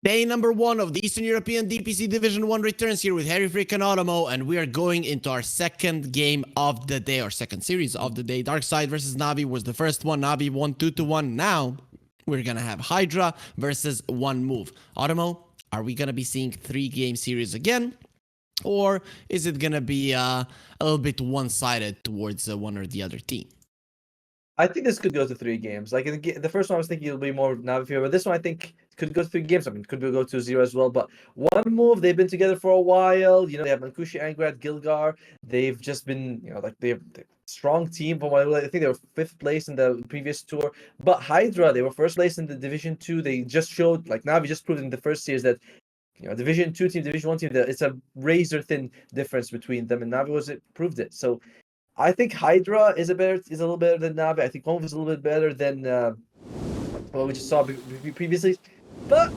Day number 1 of the Eastern European DPC Division 1 returns here with Harry Freaking OTOMO, and we are going into our second game of the day, or second series of the day. Darkside versus Navi was the first one. Navi won 2-1. Now we're gonna have Hydra versus One Move. OTOMO, are we gonna be seeing 3-game series again? Or is it gonna be a little bit one-sided towards one or the other team? I think this could go to 3 games. Like the first one, I was thinking it'll be more Navi fever, but this one I think could go to 3 games. I mean, could go to 0 as well. But One Move, they've been together for a while. You know, they have Mankushi, Angrat, Gilgar. They've just been, you know, like they're strong team. From what I think they were 5th place in the previous tour. But Hydra, they were 1st place in the Division 2. They just showed, like Navi just proved in the first series that, you know, Division 2 team, Division 1 team, it's a razor thin difference between them, and Navi proved it. So I think Hydra is a little better than Navi. I think One Move is a little bit better than what we just saw previously. But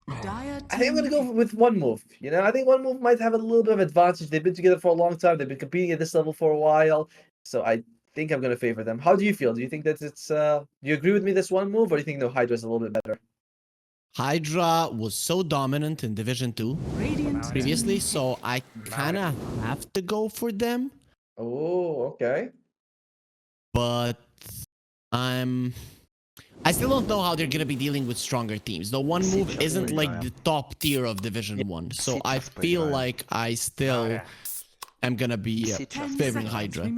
I think I'm gonna go with One Move. You know, I think One Move might have a little bit of advantage. They've been together for a long time. They've been competing at this level for a while. So I think I'm gonna favor them. How do you feel? Do you think that it's do you agree with me this One Move, or do you think no, Hydra's a little bit better? Hydra was so dominant in Division 2 previously, so I kind of have to go for them. Oh, okay. But I still don't know how they're gonna be dealing with stronger teams. The One Move isn't like the top tier of Division 1, so I feel like I still am gonna be favoring Hydra.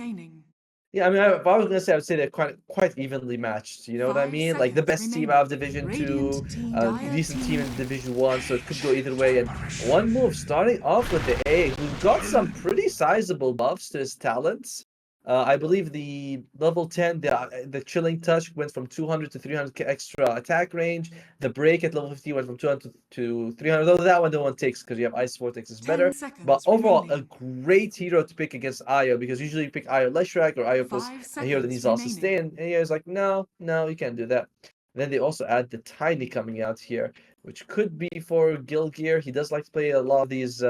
Yeah, I mean, if I was gonna say, I would say they're quite evenly matched. You know what I mean? Like the best team out of Division 2, decent team in Division 1, so it could go either way. And One Move starting off with the A, who got some pretty sizable buffs to his talents. I believe the level 10, the Chilling Touch went from 200 to 300 extra attack range. The Break at level 50 went from 200 to 300. Though that one no one takes because you have Ice Vortex is better. But overall, a great hero to pick against Io, because usually you pick Io Leshrac or Io plus a hero that needs all sustain. And he's like, no, you can't do that. And then they also add the Tiny coming out here, which could be for Gilgear. He does like to play a lot of these.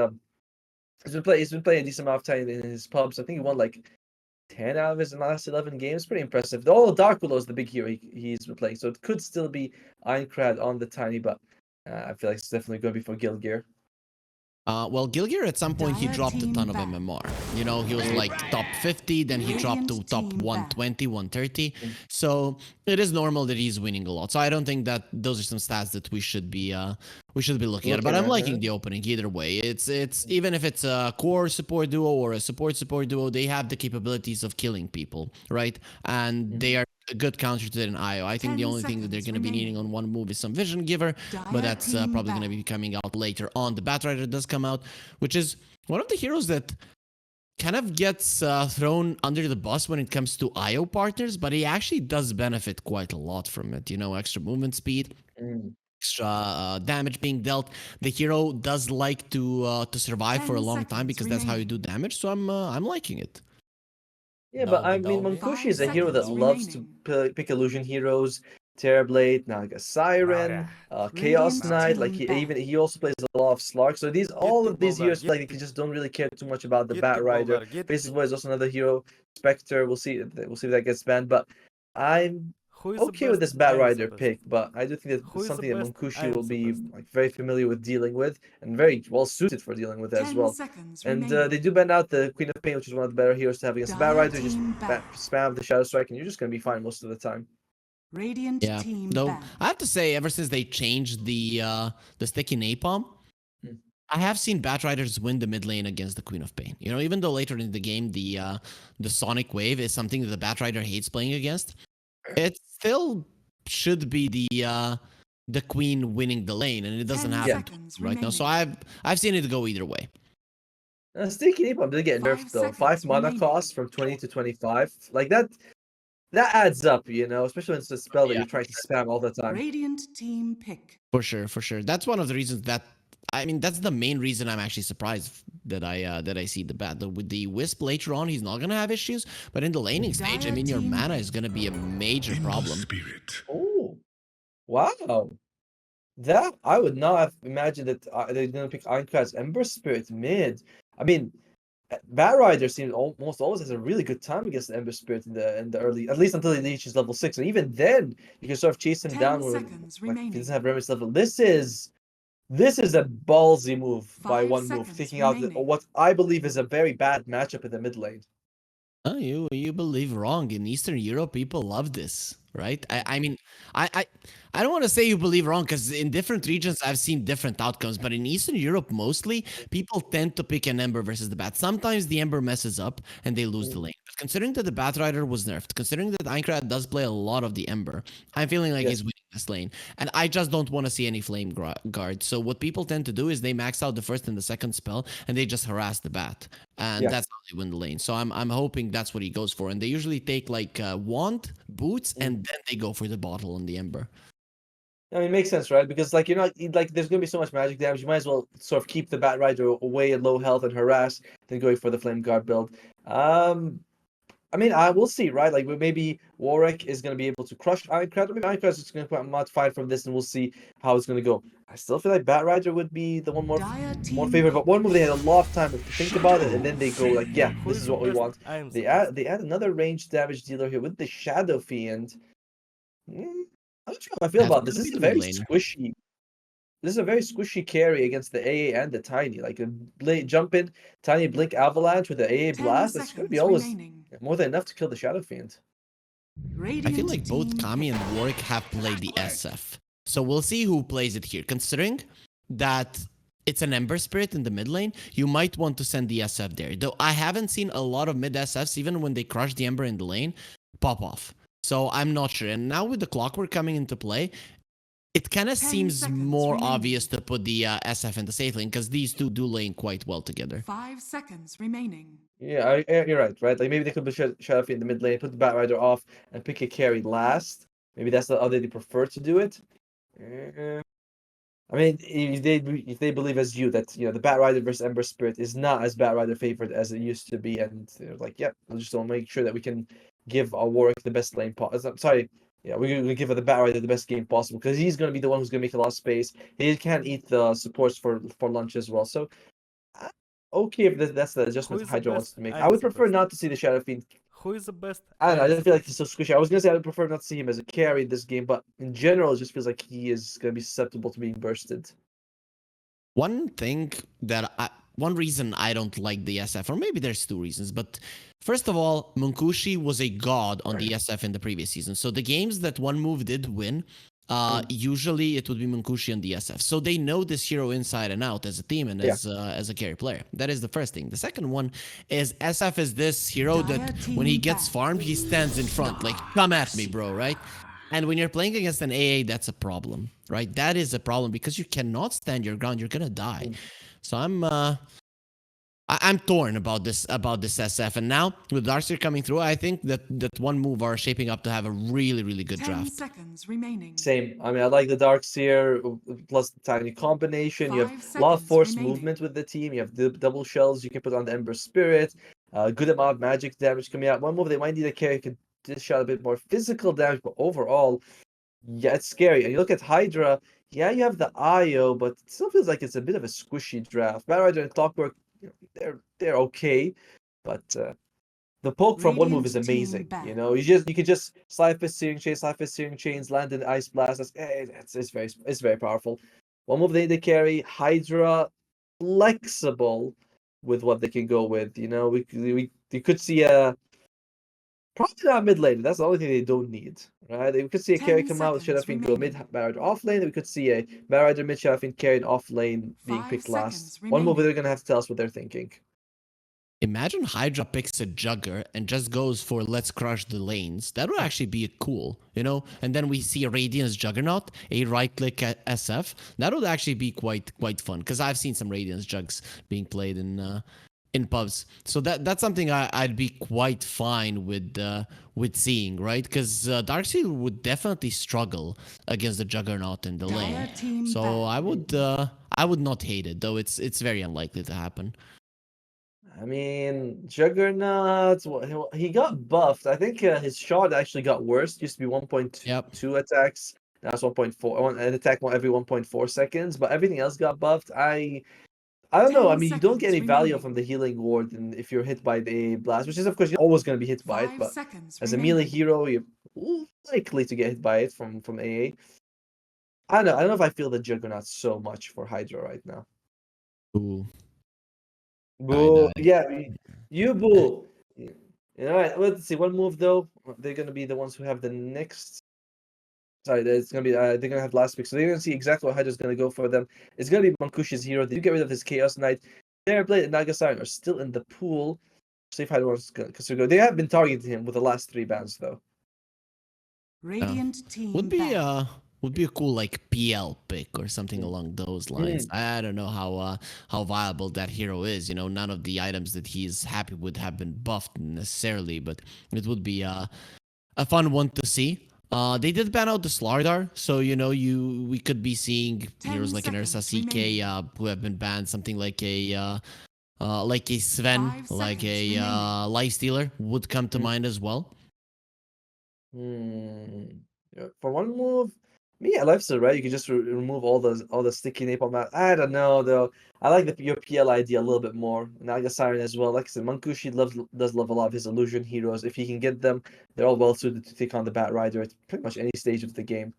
He's been playing a decent amount of Tiny in his pubs. I think he won like 10 out of his last 11 games. Pretty impressive. All Dark Willow is the big hero he's been playing, so it could still be Aincrad on the Tiny, but I feel like it's definitely going to be for Gilgear. Well, Gilgear at some point he dropped a ton of MMR. You know, he was like top 50, then he dropped to top 120, 130. So it is normal that he's winning a lot. So I don't think that those are some stats that we should be looking at. But I'm liking the opening either way. It's even if it's a core support duo or a support duo, they have the capabilities of killing people, right? And they are a good counter to it in IO. I think the only thing that they're going to be needing on One Move is some Vision Giver, but that's probably going to be coming out later on. The Batrider does come out, which is one of the heroes that kind of gets thrown under the bus when it comes to IO partners, but he actually does benefit quite a lot from it. You know, extra movement speed. Extra damage being dealt. The hero does like to survive for a long time because that's how you do damage. So I'm liking it. Yeah, but I mean, Mankushi is a hero that loves to pick illusion heroes. Terrorblade, now like a Siren, Chaos Knight. Like he also plays a lot of Slark. So all of these heroes, like they just don't really care too much about the Batrider. Faces Boy is also another hero. Spectre, we'll see if that gets banned. But I'm okay with this Batrider pick, but I do think that it's something that Mankushi will be like very familiar with dealing with and very well suited for dealing with as well. And they do ban out the Queen of Pain, which is one of the better heroes to have against the Batrider. Just spam the Shadow Strike, and you're just gonna be fine most of the time. Yeah, though I have to say, ever since they changed the sticky napalm, I have seen Batriders win the mid lane against the Queen of Pain. You know, even though later in the game the Sonic Wave is something that the Batrider hates playing against, it still should be the Queen winning the lane, and it doesn't happen right now. So I've seen it go either way. Sticky napalm did get nerfed though. 5 mana cost from 20 to 25. Like that adds up, you know, especially when it's a spell that you're trying to spam all the time. Radiant team pick. For sure. That's one of the reasons that's the main reason I'm actually surprised that I see with the Wisp later on. He's not gonna have issues, but in the laning stage, I mean, your mana is gonna be a major problem. Oh, wow! That I would not have imagined that they're gonna pick Aincrad's Ember Spirit mid. I mean, Batrider seems almost always has a really good time against the Ember Spirit in the early, at least until he reaches level 6, and even then you can sort of chase him down when he doesn't have Remy's level. This is This is a ballsy move by 5 one move, seconds taking out remaining. what I believe is a very bad matchup in the mid lane. Oh, you believe wrong. In Eastern Europe, people love this, right? I mean, I I, I don't want to say you believe wrong because in different regions I've seen different outcomes, but in Eastern Europe mostly people tend to pick an Ember versus the Bat. Sometimes the Ember messes up and they lose the lane. But considering that the Bat Rider was nerfed, considering that Aincrad does play a lot of the Ember, I'm feeling like Yes. he's winning this lane, and I just don't want to see any Flame Guard. So what people tend to do is they max out the first and the second spell and they just harass the Bat, and Yeah. that's how they win the lane. So I'm hoping that's what he goes for, and they usually take like wand, boots, and then they go for the bottle on the Ember. I mean, it makes sense, right? Because like like there's gonna be so much magic damage, you might as well sort of keep the Bat Rider away at low health and harass than going for the Flame Guard build. I mean, I will see, right? Like maybe Warwick is gonna be able to crush Ironclad, or maybe Ironclad is just gonna come out modified from this, and we'll see how it's gonna go. I still feel like Bat Rider would be the one more Dire more team favorite, but one move they had a lot of time to think about it, Shadow and then they go like, yeah, Who this is is the what we best? want. I am the They best. add another ranged damage dealer here with the Shadow Fiend. I'm not sure how I feel That's about this. gonna This be is a the mid very laner. squishy. This is a very squishy carry against the AA and the Tiny. Like a jump in, Tiny Blink Avalanche with the AA 10 Blast. That's gonna be seconds always remaining. more than enough to kill the Shadow Fiend. I feel Radiant like both team Kami and pick. Warwick have played the SF. So we'll see who plays it here. Considering that it's an Ember Spirit in the mid lane, you might want to send the SF there. Though I haven't seen a lot of mid SFs, even when they crush the Ember in the lane, pop off. So I'm not sure. And now with the Clockwork coming into play, it kind of 10 seems seconds more remaining. obvious to put the SF in the safe lane because these two do lane quite well together. 5 seconds remaining. Yeah, you're right, right? Like maybe they could put Shadow Fiend in the mid lane, put the Bat Rider off, and pick a carry last. Maybe that's the other they prefer to do it. I mean, if they believe as you that the Bat Rider versus Ember Spirit is not as Bat Rider favored as it used to be, and they're like, yep, we just want to make sure that we can give our Warwick the best lane possible. Sorry, yeah, we're gonna give the Bat Rider the best game possible because he's gonna be the one who's gonna make a lot of space. He can eat the supports for lunch as well. So, uh, okay, if that's the Who adjustment is the Hydra best? wants to make. I I am would the prefer best. not to see the Shadow Fiend. Who is the best? I don't know. I am just the feel like best. he's so squishy. I was gonna say I would prefer not to see him as a carry in this game, but in general, it just feels like he is gonna be susceptible to being bursted. One reason I don't like the SF, or maybe there's two reasons, but first of all, Munkushi was a god on the SF in the previous season. So the games that one move did win, usually it would be Munkushi on the SF. So they know this hero inside and out as a team and Yeah. as a carry player. That is the first thing. The second one is SF is this hero Dire that team when he gets back. farmed, he stands in front, like, come at me, bro, right? And when you're playing against an AA, that's a problem, right? That is a problem because you cannot stand your ground. You're gonna die. So I'm torn about this SF. And now with Darkseer coming through, I think that one move are shaping up to have a really good 10 draft. seconds remaining. Same. I mean, I like the Darkseer plus the Tiny combination. You have 5 a lot of seconds force remaining. movement with the team. You have the double shells you can put on the Ember Spirit. Good amount of magic damage coming out. One move they might need a carry could dish out a bit more physical damage, but overall, yeah, it's scary. And you look at HYDRA, yeah, you have the IO, but it still feels like it's a bit of a squishy draft. Bat Rider and Clockwork, they're okay, but the poke from one move Radiant is team amazing. back. You could just slide fist searing chains, land in ice blast. It's very powerful. One move they carry HYDRA flexible with what they can go with. You could see a probably not mid lane. That's the only thing they don't need, right? We could see a carry 10 come out with seconds Shadowfiend go mid remaining. Barrier off lane. We could see a Barrier mid Shadowfiend carry and off lane being 5 picked last. seconds One move they're remaining. gonna have to tell us what they're thinking. Imagine Hydra picks a Jugger and just goes for let's crush the lanes. That would actually be cool, And then we see a Radiance Juggernaut, a right-click SF. That would actually be quite fun because I've seen some Radiance Jugs being played in pubs. So that's something I'd be quite fine with seeing, right? Because Darkseid would definitely struggle against the Juggernaut in the Dire lane. team So back. I would not hate it, though it's very unlikely to happen. I mean, Juggernaut, he got buffed. I think his shot actually got worse. It used to be 1.2 Yep. attacks. Now it's 1.4. An attack every 1.4 seconds, but everything else got buffed. I don't know. I 10 mean, you don't get seconds any value from remaining. the healing ward if you're hit by the blast, which is of course you're always going to be hit by it. 5 But seconds as a melee remaining. hero, you're likely to get hit by it from AA. I don't know. I don't know if I feel the Juggernaut so much for Hydra right now. Ooh, Boo. Yeah, you boo. All right, let's see. One move though. They're gonna be the ones who have the next. Sorry, it's gonna be. They're gonna have last pick, so they're gonna see exactly what Hydra's gonna go for them. It's gonna be Mankushi's hero. They do get rid of his Chaos Knight. Their Blade and Naga Siren are still in the pool. See if Hydra wants to go. They have been targeting him with the last 3 bans though. Radiant team would be ban. would be a cool like PL pick or something along those lines. Mm. I don't know how viable that hero is. You know, none of the items that he's happy with have been buffed necessarily, but it would be a fun one to see. They did ban out the Slardar, so you know we could be seeing 10 heroes like an Ursa seconds CK remaining. who have been banned. Something like a Sven, 5 like seconds a remaining. Lifestealer would come to mind as well. Yeah, for one move, me, I lifesteal, right? You can just remove all the sticky napalm mat. I don't know though. I like your PL idea a little bit more. Naga Siren as well. Like I said, Mankushi does love a lot of his illusion heroes. If he can get them, they're all well suited to take on the Bat Rider at pretty much any stage of the game.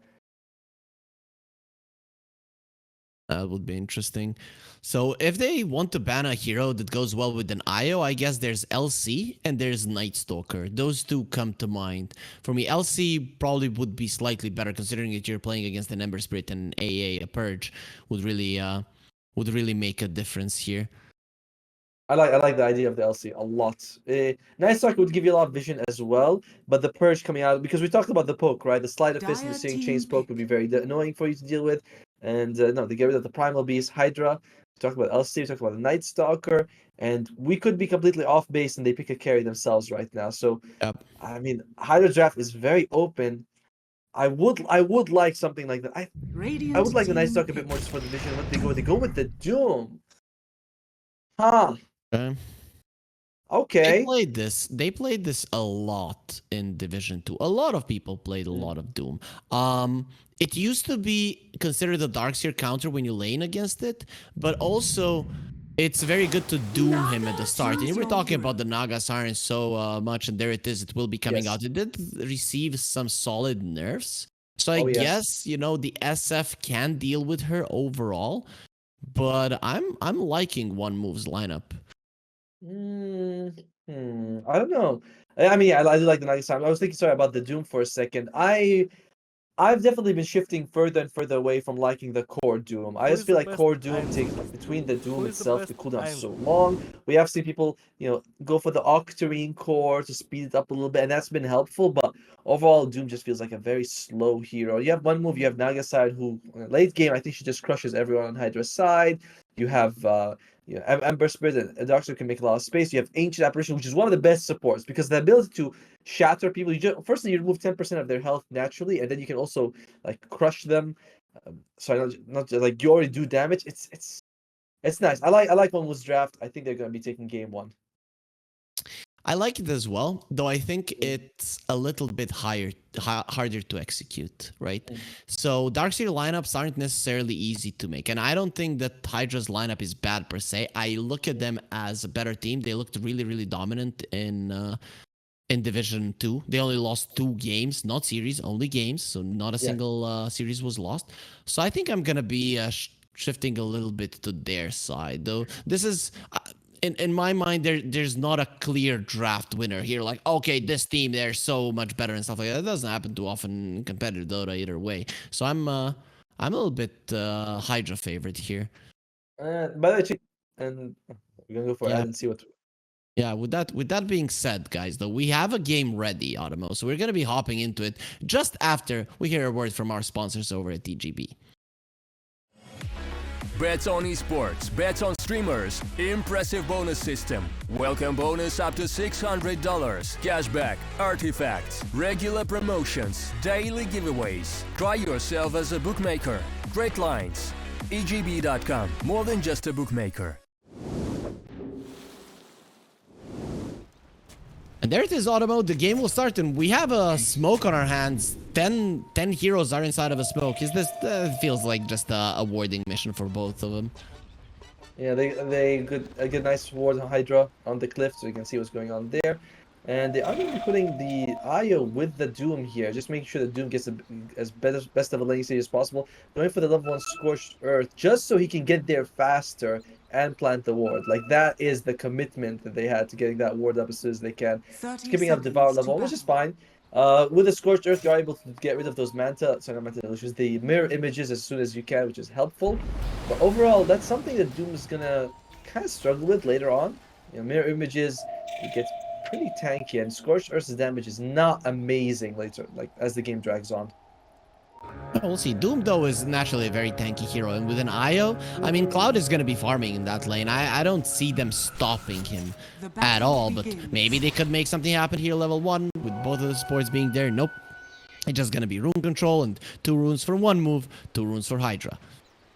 That would be interesting. So if they want to ban a hero that goes well with an IO, I guess there's LC and there's Night Stalker. Those two come to mind. For me, LC probably would be slightly better considering that you're playing against an Ember Spirit and AA, a Purge would really make a difference here. I like the idea of the LC a lot. Night Stalker would give you a lot of vision as well, but the Purge coming out, because we talked about the poke, right? The Sleight of Fist and the Dire Searing team Chains poke would be very annoying for you to deal with. And no, they get rid of the Primal Beast, Hydra. We talked about LC, we talked about the Night Stalker, and we could be completely off base and they pick a carry themselves right now. So, Yep. I mean, Hydra draft is very open. I would like something like that. I would Radiant like the Night team Stalker a bit pick. more just for the vision. What they go with the Doom. Huh. Okay. Okay. They played this a lot in Division 2. A lot of people played a lot of Doom. It used to be considered a Darkseer counter when you lane against it, but also it's very good to doom him at the start. And you were talking about the Naga Siren so much, and there it is. It will be coming Yes. out. It did receive some solid nerfs. So I Oh, yes. guess, you know, the SF can deal with her overall, but I'm liking One Move's lineup. I don't know. I mean, I do like the nice time. I was thinking, sorry, about the Doom for a second. I've definitely been shifting further and further away from liking the core Doom. I Who just is feel the like best core Doom Iron takes Lord? between the Doom Who is the itself, best the cooldown is Iron so Lord? long. We have seen people, go for the Octarine core to speed it up a little bit, and that's been helpful. But overall, Doom just feels like a very slow hero. You have one move, you have Naga side, who late game I think she just crushes everyone on Hydra's side. You have Ember Spirit and Darkseid can make a lot of space. You have Ancient Apparition, which is one of the best supports because the ability to shatter people. Firstly, you remove 10% of their health naturally, and then you can also like crush them. Sorry, not just, like you already do damage. It's nice. I like One Move's draft. I think they're gonna be taking game 1. I like it as well, though I think it's a little bit harder to execute, right? So Darkseer lineups aren't necessarily easy to make, and I don't think that Hydra's lineup is bad per se. I look at them as a better team. They looked really, really dominant in Division 2. They only lost 2 games, not series, only games, so not a single series was lost. So I think I'm gonna be shifting a little bit to their side, though. This is in my mind, there's not a clear draft winner here. Like, okay, this team, they're so much better and stuff like that. That doesn't happen too often in competitive Dota either way. So I'm a little bit Hydra favorite here. By the way, and we're gonna go for Yeah. ad and see what. Yeah, with that being said, guys, though, we have a game ready, OTOMO. So we're gonna be hopping into it just after we hear a word from our sponsors over at TGB. Bets on esports, bets on streamers, impressive bonus system. Welcome bonus up to $600, cashback, artifacts, regular promotions, daily giveaways. Try yourself as a bookmaker. Great lines. EGB.com, more than just a bookmaker. And there it is, OTOMO. The game will start, and we have a smoke on our hands. 10 heroes are inside of a smoke. Is this feels like just a warding mission for both of them? Yeah, they get a nice ward on Hydra on the cliff, so you can see what's going on there. And they are going to be putting the IO with the Doom here, just making sure that Doom gets as best of a lane stage as possible. Going for the level 1 Scorched Earth, just so he can get there faster and plant the ward. Like, that is the commitment that they had to getting that ward up as soon as they can. 30 Skipping up Devour seconds to level, which is battle. fine. With the Scorched Earth, you're able to get rid of those the mirror images as soon as you can, which is helpful. But overall, that's something that Doom is gonna kind of struggle with later on. You know, mirror images, it gets pretty tanky, and Scorched Earth's damage is not amazing later, like as the game drags on. We'll see. Doom, though, is naturally a very tanky hero, and with an IO, I mean, Cloud is going to be farming in that lane. I don't see them stopping him The at battle all, but begins. maybe they could make something happen here level 1 with both of the supports being there. Nope. It's just going to be rune control and 2 runes for 1 move, 2 runes for HYDRA.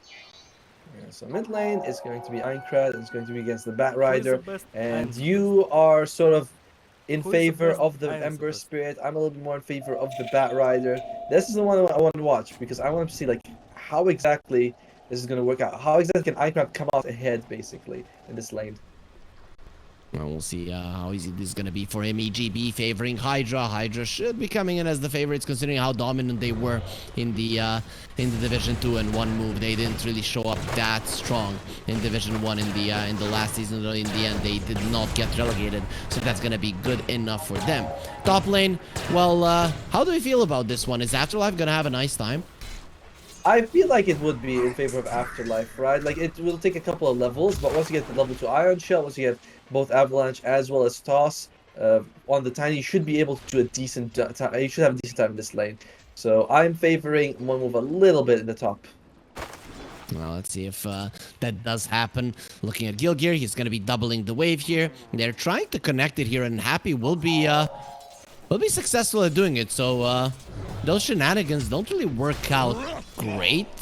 Yeah, so mid lane is going to be Aincrad, and it's going to be against the Bat Rider, and you are sort of in favor of the Ember Spirit. I'm a little bit more in favor of the Bat Rider. This is the one I want to watch, because I want to see like how exactly this is going to work out. How exactly can Aincrad come out ahead, basically, in this lane? Well, we'll see how easy this is going to be for him. EGB favoring HYDRA. HYDRA should be coming in as the favorites, considering how dominant they were in the Division 2 and 1 move. They didn't really show up that strong in Division 1 in the last season. In the end, they did not get relegated, so that's going to be good enough for them. Top lane, well, how do we feel about this one? Is Afterlife going to have a nice time? I feel like it would be in favor of Afterlife, right? Like, it will take a couple of levels, but once you get the level 2 Iron Shell, once you get both Avalanche as well as Toss on the Tiny, you should be able to do a decent time. You should have a decent time in this lane. So I'm favoring one move a little bit in the top. Well, let's see if that does happen. Looking at Gilgear, he's going to be doubling the wave here. They're trying to connect it here, and Happy will be successful at doing it. So those shenanigans don't really work out great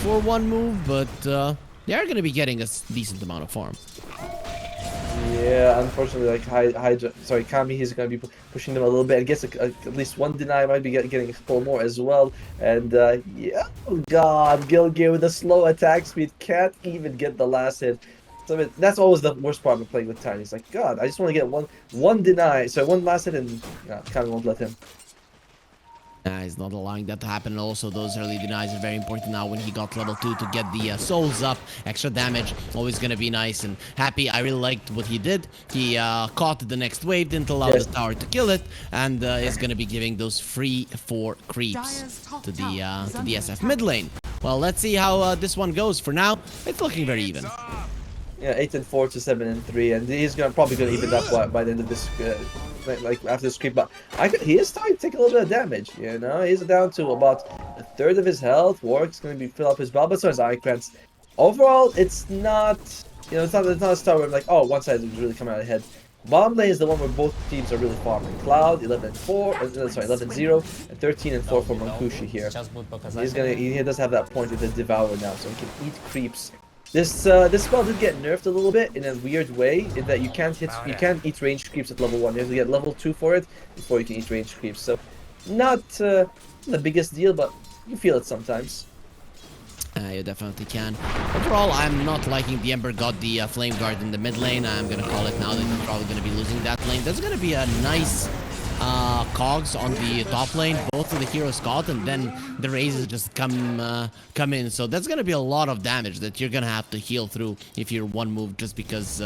for 1 move, but they are going to be getting a decent amount of farm. Yeah, unfortunately, like Kami, he's going to be pushing them a little bit. And gets at least 1 deny, might be getting a couple more as well. And yeah, oh god, Gilgear with the slow attack speed can't even get the last hit. So I mean, that's always the worst part of playing with Tiny. It's like, god, I just want to get one deny, so 1 last hit, and Kami won't let him. He's not allowing that to happen. And also, those early denies are very important now when he got level 2 to get the souls up. Extra damage, always going to be nice. And Happy, I really liked what he did. He caught the next wave, didn't allow the tower to kill it, and is going to be giving those free 4 creeps to the SF mid lane. Well, let's see how this one goes. For now, it's looking very even. Yeah, 8-4 to 7-3, and he's probably gonna even up by the end of this, like after this creep. But he is starting to take a little bit of damage. You know, he's down to about 1/3 of his health. Warwick's gonna be fill up his bell, but so is Aincrad. Overall, it's not, it's not a start where I'm like, oh, one side is really coming out ahead. Bottom lane is the one where both teams are really farming. Cloud 11-4, 11-0, and 13-4 for Mankushi here. He does have that point with the Devour now, so he can eat creeps. This spell did get nerfed a little bit in a weird way, in that you can't eat ranged creeps at level 1. You have to get level 2 for it before you can eat ranged creeps. So not the biggest deal, but you feel it sometimes. You definitely can. Overall, I'm not liking the Ember got the Flame Guard in the mid lane. I'm gonna call it now that he's probably gonna be losing that lane. There's gonna be a nice cogs on the top lane. Both of the heroes caught, and then the raises just come in. So that's gonna be a lot of damage that you're gonna have to heal through if you're 1 move, just because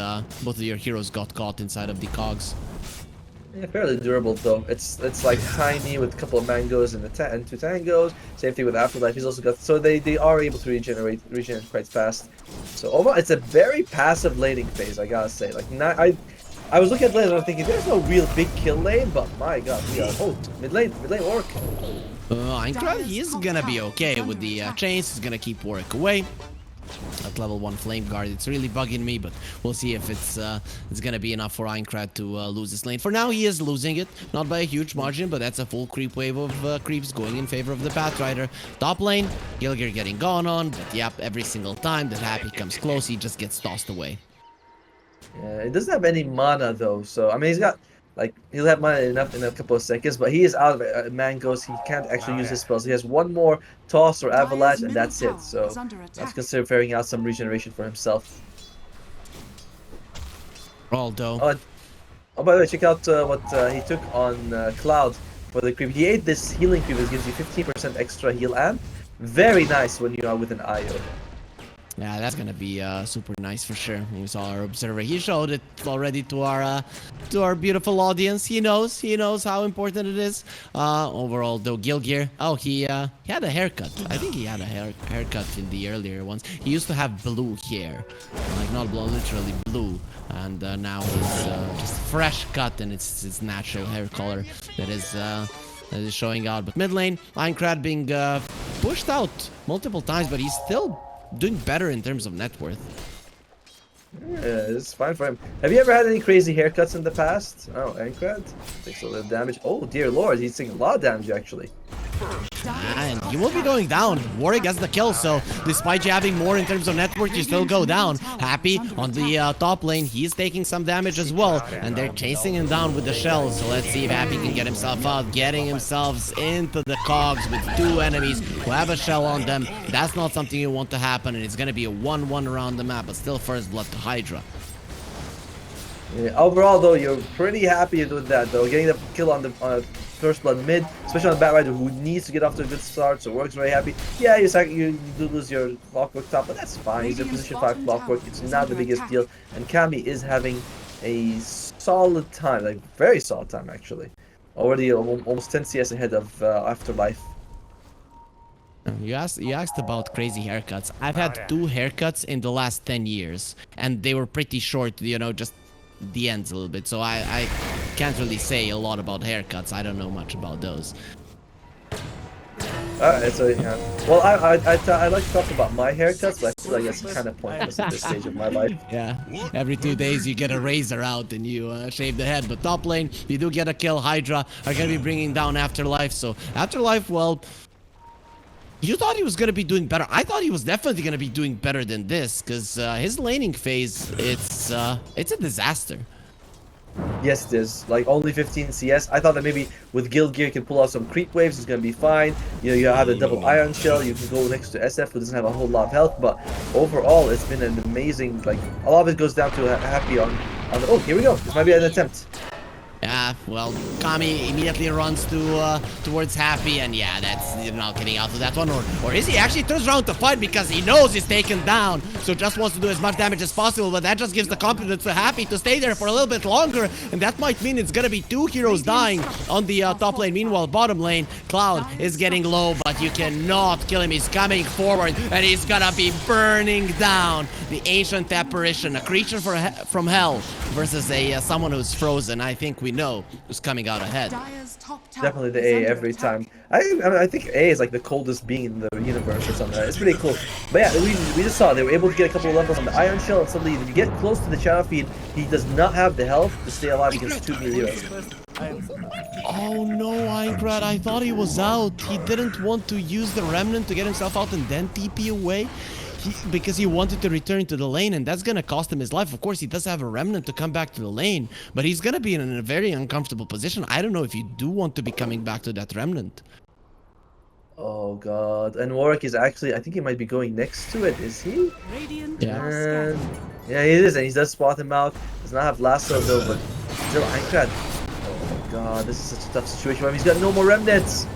both of your heroes got caught inside of the cogs. Yeah, fairly durable though. It's like Tiny with a couple of mangoes and 2 tangos. Same thing with Afterlife. He's also got, so they are able to regenerate quite fast. So overall, it's a very passive laning phase, I gotta say. Like, I was looking at lane and I was thinking there's no real big kill lane, but my god, we are mid lane work. Aincrad, he's gonna be okay with the chains. He's gonna keep Warwick away. At level 1 Flame Guard, it's really bugging me, but we'll see if it's gonna be enough for Aincrad to lose this lane. For now, he is losing it, not by a huge margin, but that's a full creep wave of creeps going in favor of the Path Rider. Top lane, Gilgear getting gone on, but yep, every single time that Happy comes close, he just gets tossed away. Yeah, it doesn't have any mana though, so I mean he's got, like, he'll have mana enough in a couple of seconds, but he is out of mangoes. He can't actually use his spells. He has 1 more toss or avalanche, and that's it. So let's consider ferrying out some regeneration for himself. Although Oh, by the way, check out what he took on Cloud for the creep. He ate this healing creep, which gives you 15% extra heal amp. Very nice when you are with an IO. Yeah, that's gonna be super nice for sure. You saw our observer. He showed it already to our beautiful audience. He knows how important it is. Overall, though, Gilgear. Oh, he had a haircut. I think he had a haircut in the earlier ones. He used to have blue hair, like not blue, literally blue, and now he's just fresh cut, and it's his natural hair color that is showing out. But mid lane, Aincrad being pushed out multiple times, but he's still doing better in terms of net worth. Yeah, it's fine for him. Have you ever had any crazy haircuts in the past? Oh, Aincrad takes a little damage. Oh, dear lord, he's taking a lot of damage actually. And he will be going down. Warwick gets the kill, so despite you having more in terms of network, you still go down. Happy on the top lane, he's taking some damage as well, and they're chasing him down with the shells. So let's see if Happy can get himself out, getting himself into the cogs with two enemies who have a shell on them. That's not something you want to happen, and it's going to be a 1-1 around the map, but still first blood to HYDRA. Yeah, overall, though, you're pretty happy with that, though. Getting the kill on the first blood mid, especially on the Batrider who needs to get off to a good start, so Work's very happy. Yeah, you do lose your Clockwork top, but that's fine. He's in position 5 Clockwork. It's not the biggest deal. And Kami is having a solid time, like very solid time, actually. Already almost 10 CS ahead of Afterlife. You asked about crazy haircuts. I've had 2 haircuts in the last 10 years, and they were pretty short, you know, just the ends a little bit, so I can't really say a lot about haircuts. I don't know much about those. So yeah. Well, I like to talk about my haircuts, but I feel like that's kind of pointless at this stage of my life. Yeah, every 2 days you get a razor out and you shave the head. But top lane, you do get a kill. HYDRA are gonna be bringing down Afterlife. So Afterlife, well, you thought he was going to be doing better. I thought he was definitely going to be doing better than this, because his laning phase, it's a disaster. Yes, it is. Like, only 15 CS. I thought that maybe with Guild Gear you can pull out some creep waves, it's going to be fine. You know, you have a double iron shell, you can go next to SF who doesn't have a whole lot of health, but overall it's been an amazing, like, a lot of it goes down to Happy on oh, here we go. This might be an attempt. Yeah, well, Kami immediately runs to towards Happy, and yeah, that's, you're not getting out of that one. Or is he actually turns around to fight because he knows he's taken down, so just wants to do as much damage as possible, but that just gives the confidence to Happy to stay there for a little bit longer, and that might mean it's gonna be 2 heroes dying on the top lane. Meanwhile, bottom lane, Cloud is getting low, but you cannot kill him. He's coming forward, and he's gonna be burning down the Ancient Apparition, a creature from hell, versus a someone who's frozen. I think we know who's coming out ahead. Definitely the A every time. I think A is like the coldest being in the universe or something. It's pretty cool. But yeah, we just saw they were able to get a couple of levels on the Iron Shell, and suddenly when you get close to the channel feed, he does not have the health to stay alive against 2 heroes. Oh no, Aincrad, I thought he was out. He didn't want to use the Remnant to get himself out and then TP away. Because he wanted to return to the lane, and that's gonna cost him his life. Of course, he does have a Remnant to come back to the lane, but he's gonna be in a very uncomfortable position. I don't know if you do want to be coming back to that Remnant. Oh god, and Warwick is actually, I think he might be going next to it, is he? Yeah. And yeah, he is, and he does spot him out. Does not have lasso though, but still Aincrad. Oh god, this is such a tough situation for him. He's got no more remnants.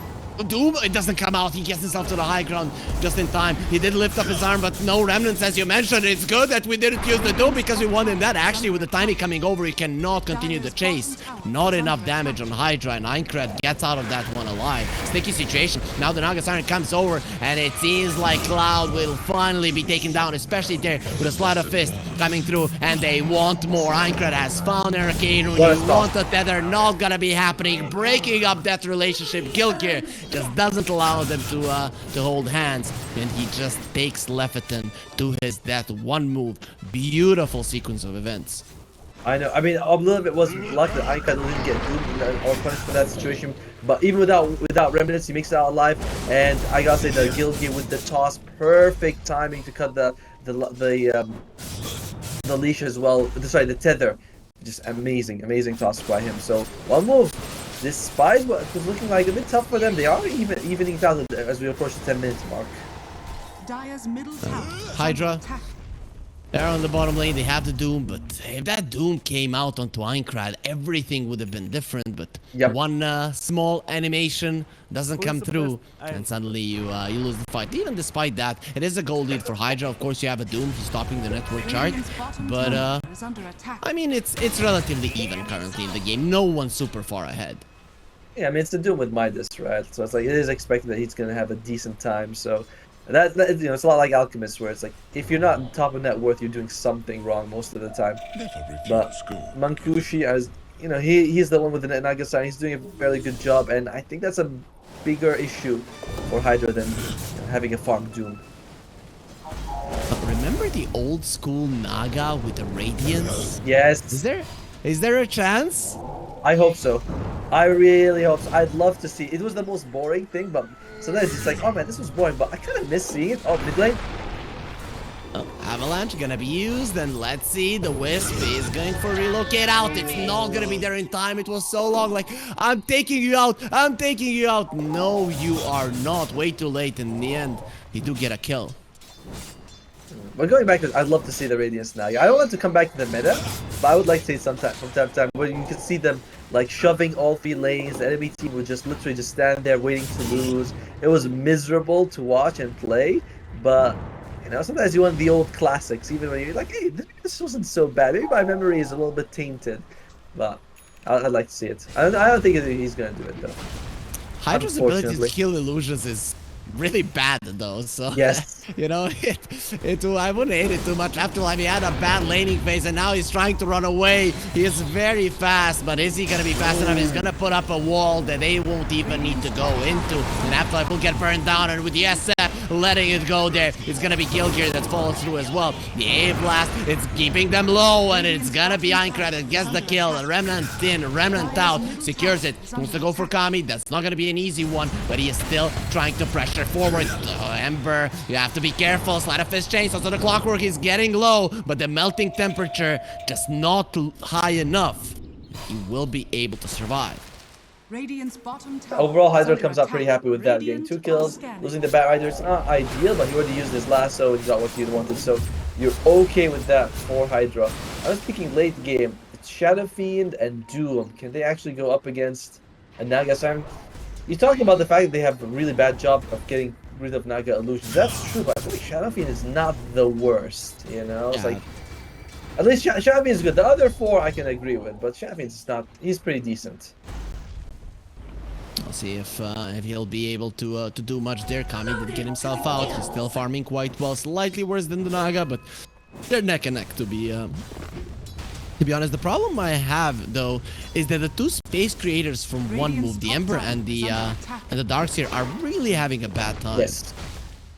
Doom, it doesn't come out. He gets himself to the high ground just in time. He did lift up his arm, but no remnants, as you mentioned. It's good that we didn't use the Doom because we wanted that. Actually, with the timing coming over, he cannot continue the chase. Not enough damage on HYDRA, and Aincrad gets out of that one alive. Sticky situation. Now the Naga Siren comes over, and it seems like Cloud will finally be taken down, especially there with a Sleight of Fist coming through, and they want more. Aincrad has found an arcade rune. You want the tether, not gonna be happening. Breaking up that relationship. Gilgear just doesn't allow them to hold hands, and he just takes Leviathan to his death. One move. Beautiful sequence of events. I know. I mean, a little bit was luck that Aincrad didn't get doomed or punished for that situation, but even without remnants, he makes it out alive. And I gotta say, the Gilgear with the toss, perfect timing to cut the leash as well. Sorry, the tether. Just amazing toss by him. So one move. Despite what was looking like a bit tough for them, they are evening out as we approach the 10-minute mark. Dire's middle tower HYDRA They're on the bottom lane, they have the Doom, but if that Doom came out onto Aincrad, everything would have been different, but Yep. one small animation doesn't come through, and suddenly you lose the fight. Even despite that, it is a goal lead for HYDRA. Of course, you have a Doom stopping the network chart, but Is under attack. I mean, it's relatively even currently in the game. No one's super far ahead. Yeah, I mean, it's the Doom with Midas, right? So it's like, it is expected that he's going to have a decent time, so... That, you know, it's a lot like Alchemist, where it's like, if you're not top of net worth, you're doing something wrong most of the time. But Mankushi, as you know, he's the one with the Naga sign. He's doing a fairly good job, and I think that's a bigger issue for HYDRA than having a farm Doom. But remember the old school Naga with the Radiance? Yes, Is there a chance? I hope so. I really hope so. I'd love to see. It was the most boring thing, but sometimes it's like, oh man, this was boring, but I kind of miss seeing it. Oh, mid lane. Oh, Avalanche gonna be used, and let's see, the Wisp is going for relocate out. It's not gonna be there in time. It was so long, like, I'm taking you out, I'm taking you out. No, you are not. Way too late. In the end, he do get a kill. But going back to, I'd love to see the Radiance now. I don't want to come back to the meta, but I would like to see from time to time where you could see them like shoving all 3 lanes. The enemy team would just literally just stand there waiting to lose. It was miserable to watch and play, but you know, sometimes you want the old classics, even when you're like, hey, this wasn't so bad. Maybe my memory is a little bit tainted, but I'd like to see it. I don't think he's gonna do it though. HYDRA's ability to kill illusions is really bad though, so yes, you know, I wouldn't hate it too much. After he had a bad laning phase and now he's trying to run away. He is very fast, but is he gonna be fast enough? He's gonna put up a wall that they won't even need to go into, and Afterlife will get burned down, and with the SF letting it go there, it's gonna be Gilgear that follows through as well. The A blast, it's keeping them low, and it's gonna be Aincrad that gets the kill. And Remnant in, Remnant out, secures it, wants to go for Kami. That's not gonna be an easy one, but he is still trying to pressure forward. Ember, you have to be careful. Sleight of Fist chains, also the clockwork is getting low, but the melting temperature just not high enough. He will be able to survive. Radiant's bottom tower overall, is HYDRA under comes out attack. pretty happy with that. Getting 2 kills, losing the Bat Rider, it's not ideal, but he already used his lasso and got what he wanted, so you're okay with that for HYDRA. I was thinking late game, it's Shadow Fiend and Doom. Can they actually go up against a Naga? So you're talking about the fact that they have a really bad job of getting rid of Naga illusions. That's true, but I think Shadow Fiend is not the worst, you know? It's like, at least Shadow Fiend is good. The other 4 I can agree with, but Shadow Fiend is not, he's pretty decent. I'll see if he'll be able to do much there. Kami did get himself out. He's still farming quite well. Slightly worse than the Naga, but they're neck and neck to be honest. The problem I have though is that the 2 space creators from one move, the Ember and the Darkseer, are really having a bad time. Yes.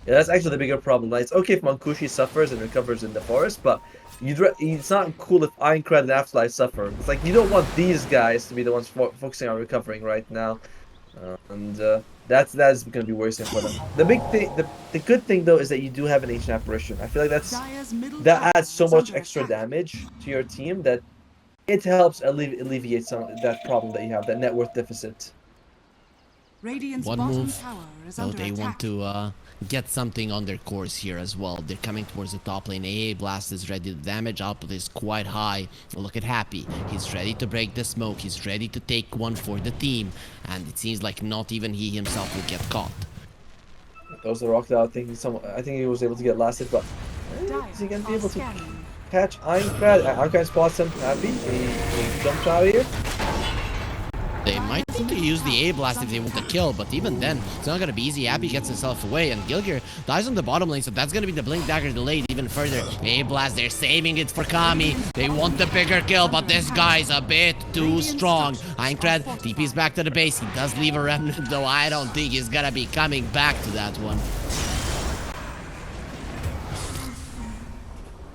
Yeah, that's actually the bigger problem. Like, it's okay if Mankushi suffers and recovers in the forest, but it's not cool if Aincrad and Afterlife suffer. It's like, you don't want these guys to be the ones focusing on recovering right now. That's going to be worrisome for them. The big thing, the good thing though, is that you do have an Ancient Apparition. I feel like that adds so much extra damage to your team that it helps alleviate some that problem that you have, that net worth deficit. Radiant's One bottom move, tower is so under they attack. want to get something on their course here as well. They're coming towards the top lane. AA Blast is ready. The damage output is quite high. Look at Happy. He's ready to break the smoke. He's ready to take one for the team. And it seems like not even he himself will get caught. That was the rock that I think he was able to get lasted, but is he going to be able to catch Aincrad? Aincrad spots him. Happy. He jumped out of here. They might need to use the A blast if they want to kill, but even then, it's not gonna be easy. Happy gets himself away, and Gilgear dies on the bottom lane, so that's gonna be the Blink Dagger delayed even further. A blast, they're saving it for Kami. They want the bigger kill, but this guy's a bit too strong. Aincrad TP's back to the base. He does leave a remnant, though I don't think he's gonna be coming back to that one.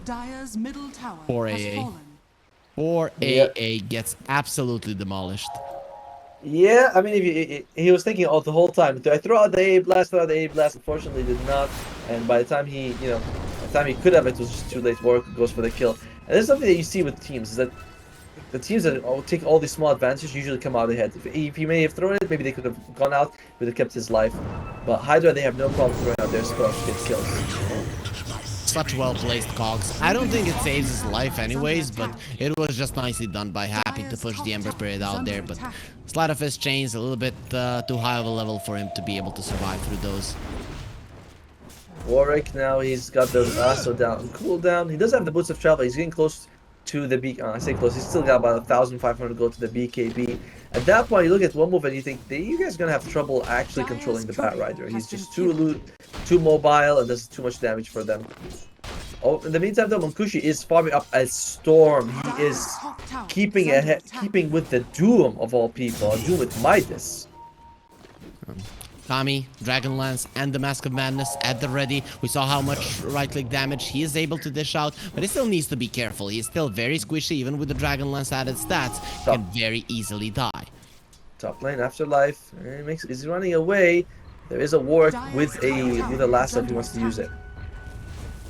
Dire's middle tower Poor has AA. fallen. Or Yeah. AA gets absolutely demolished. Yeah, I mean, if he was thinking all the whole time, do I throw out the A blast? Throw out the A blast. Unfortunately, did not. And by the time he, by the time he could have, it was just too late. Work goes for the kill. And there's something that you see with teams is that the teams that take all these small advantages usually come out ahead. If he may have thrown it, maybe they could have gone out, would have kept his life. But HYDRA, they have no problem throwing out their spells to get kills. such well-placed cogs. I don't think it saves his life anyways, but it was just nicely done by Happy to push the Ember Spirit out there. But Sleight of Fist chains a little bit too high of a level for him to be able to survive through those. Warwick now, he's got the lasso down, cooldown. He does have the Boots of Travel. He's getting close to the B. I say close. He's still got about 1,500 gold to the BKB. At that point, you look at one move and you think, you guys are gonna have trouble actually controlling the Bat Rider. He's just too mobile and does too much damage for them. Oh, in the meantime, though, Munkushi is farming up a storm. He is keeping with the Doom of all people, a Doom with Midas. Kami, Dragonlance, and the Mask of Madness at the ready. We saw how much right-click damage he is able to dish out, but he still needs to be careful. He is still very squishy, even with the Dragonlance added stats. Can very easily die. Top lane, Afterlife. He's running away. There is a Warwick with a lasso if he wants to use it.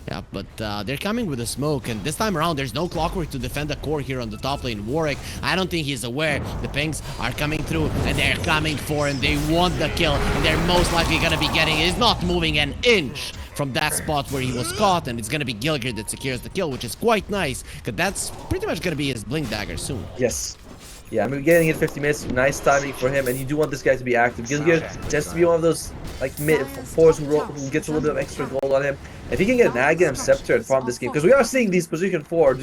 Yeah, but they're coming with a smoke, and this time around, there's no Clockwork to defend the core here on the top lane. Warwick, I don't think he's aware. The pings are coming through, and they're coming for him. They want the kill, and they're most likely gonna be getting it. He's not moving an inch from that spot where he was caught, and it's gonna be Gilgir that secures the kill, which is quite nice, because that's pretty much gonna be his Blink Dagger soon. Yes. Yeah, I mean, getting it 50 minutes, nice timing for him, and you do want this guy to be active. Gilgir tends to be one of those like mid-fours who gets a little bit of extra gold on him. If he can get an Aghanim Scepter and farm this game, because we are seeing these position 4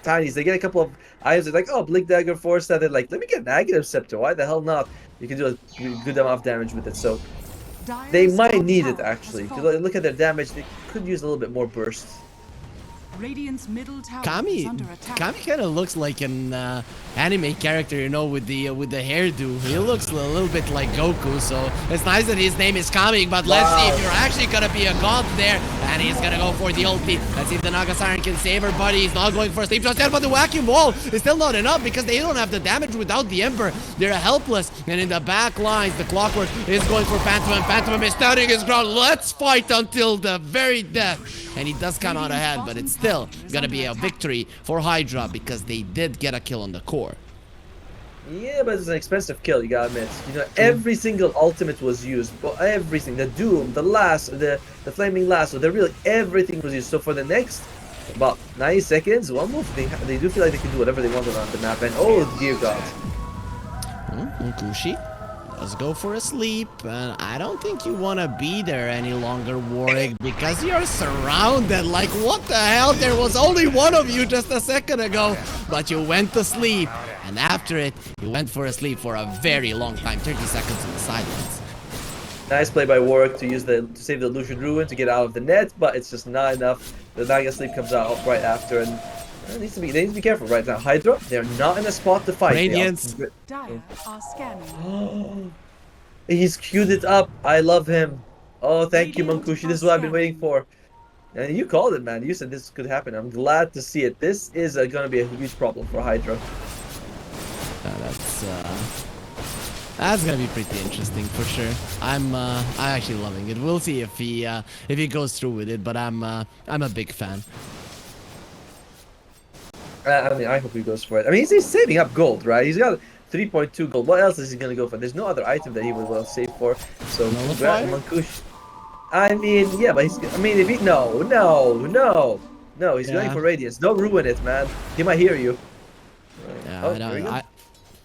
tinies, they get a couple of items, they're like, oh, Blink Dagger, 4-star, they're like, let me get an Aghanim Scepter, why the hell not? You can do a good amount of damage with it, so they might need it actually. If you look at their damage, they could use a little bit more burst. Radiant's middle tower Kami is under attack. kind of looks like an anime character, you know, with the hairdo. He looks a little bit like Goku, so it's nice that his name is Kami, but let's see if you're actually gonna be a god there. And he's gonna go for the ulti. Let's see if the Naga Siren can save her, buddy. He's not going for a sleep shot, but the whacking wall is still not enough because they don't have the damage without the Ember. They're helpless. And in the back lines, the Clockwork is going for Phantom, and Phantom is standing his ground. Let's fight until the very death. And he does come out ahead, but it's still gonna be a victory for HYDRA because they did get a kill on the core. Yeah, but it's an expensive kill, you gotta admit. You know, every single ultimate was used. But everything, the Doom, the Lasso, the Flaming Lasso, everything was used. So for the next about 90 seconds, one move, they do feel like they can do whatever they want around the map. And oh dear god. Munkushi does go for a sleep, and I don't think you want to be there any longer, Warwick, because you're surrounded. Like, what the hell? There was only one of you just a second ago, but you went to sleep, and after it, you went for a sleep for a very long time, 30 seconds in the sidelines. Nice play by Warwick to save the Illusion Ruin to get out of the net, but it's just not enough. The Naga Sleep comes out right after, and they need to be careful right now. HYDRA, they're not in a spot to fight. Radiance. Dire are scanning. He's queued it up. I love him. Oh, thank you, Munkushi. This is what I've been waiting for. And you called it, man. You said this could happen. I'm glad to see it. This is going to be a huge problem for HYDRA. That's gonna be pretty interesting for sure. I'm actually loving it. We'll see if he goes through with it, but I'm a big fan. I mean, I hope he goes for it. I mean, he's saving up gold, right? He's got 3.2 gold. What else is he gonna go for? There's no other item that he would well save for. So, Munkushi. I mean, yeah, but if he no, he's going for Radiance. Don't ruin it, man. He might hear you. Yeah,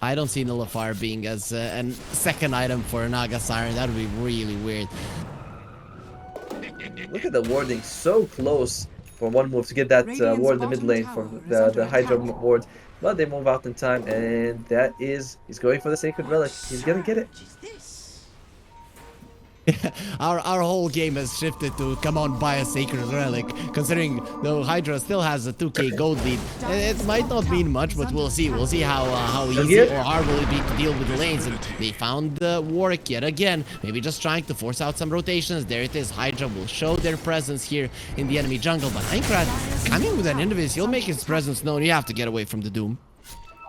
I don't see Nullifier being as a second item for a Naga Siren. That would be really weird. Look at the warding, so close for one move to get that ward in the mid lane from the HYDRA ward. But they move out in time, and he's going for the Sacred Relic. He's gonna get it. Our whole game has shifted to come on, buy a Sacred Relic, considering though HYDRA still has a 2k gold lead. It might not mean much, but we'll see. We'll see how easy or hard will it be to deal with the lanes. And they found Warwick yet again, maybe just trying to force out some rotations. There it is. HYDRA will show their presence here in the enemy jungle, but Aincrad coming with an Invis, he'll make his presence known. You have to get away from the Doom.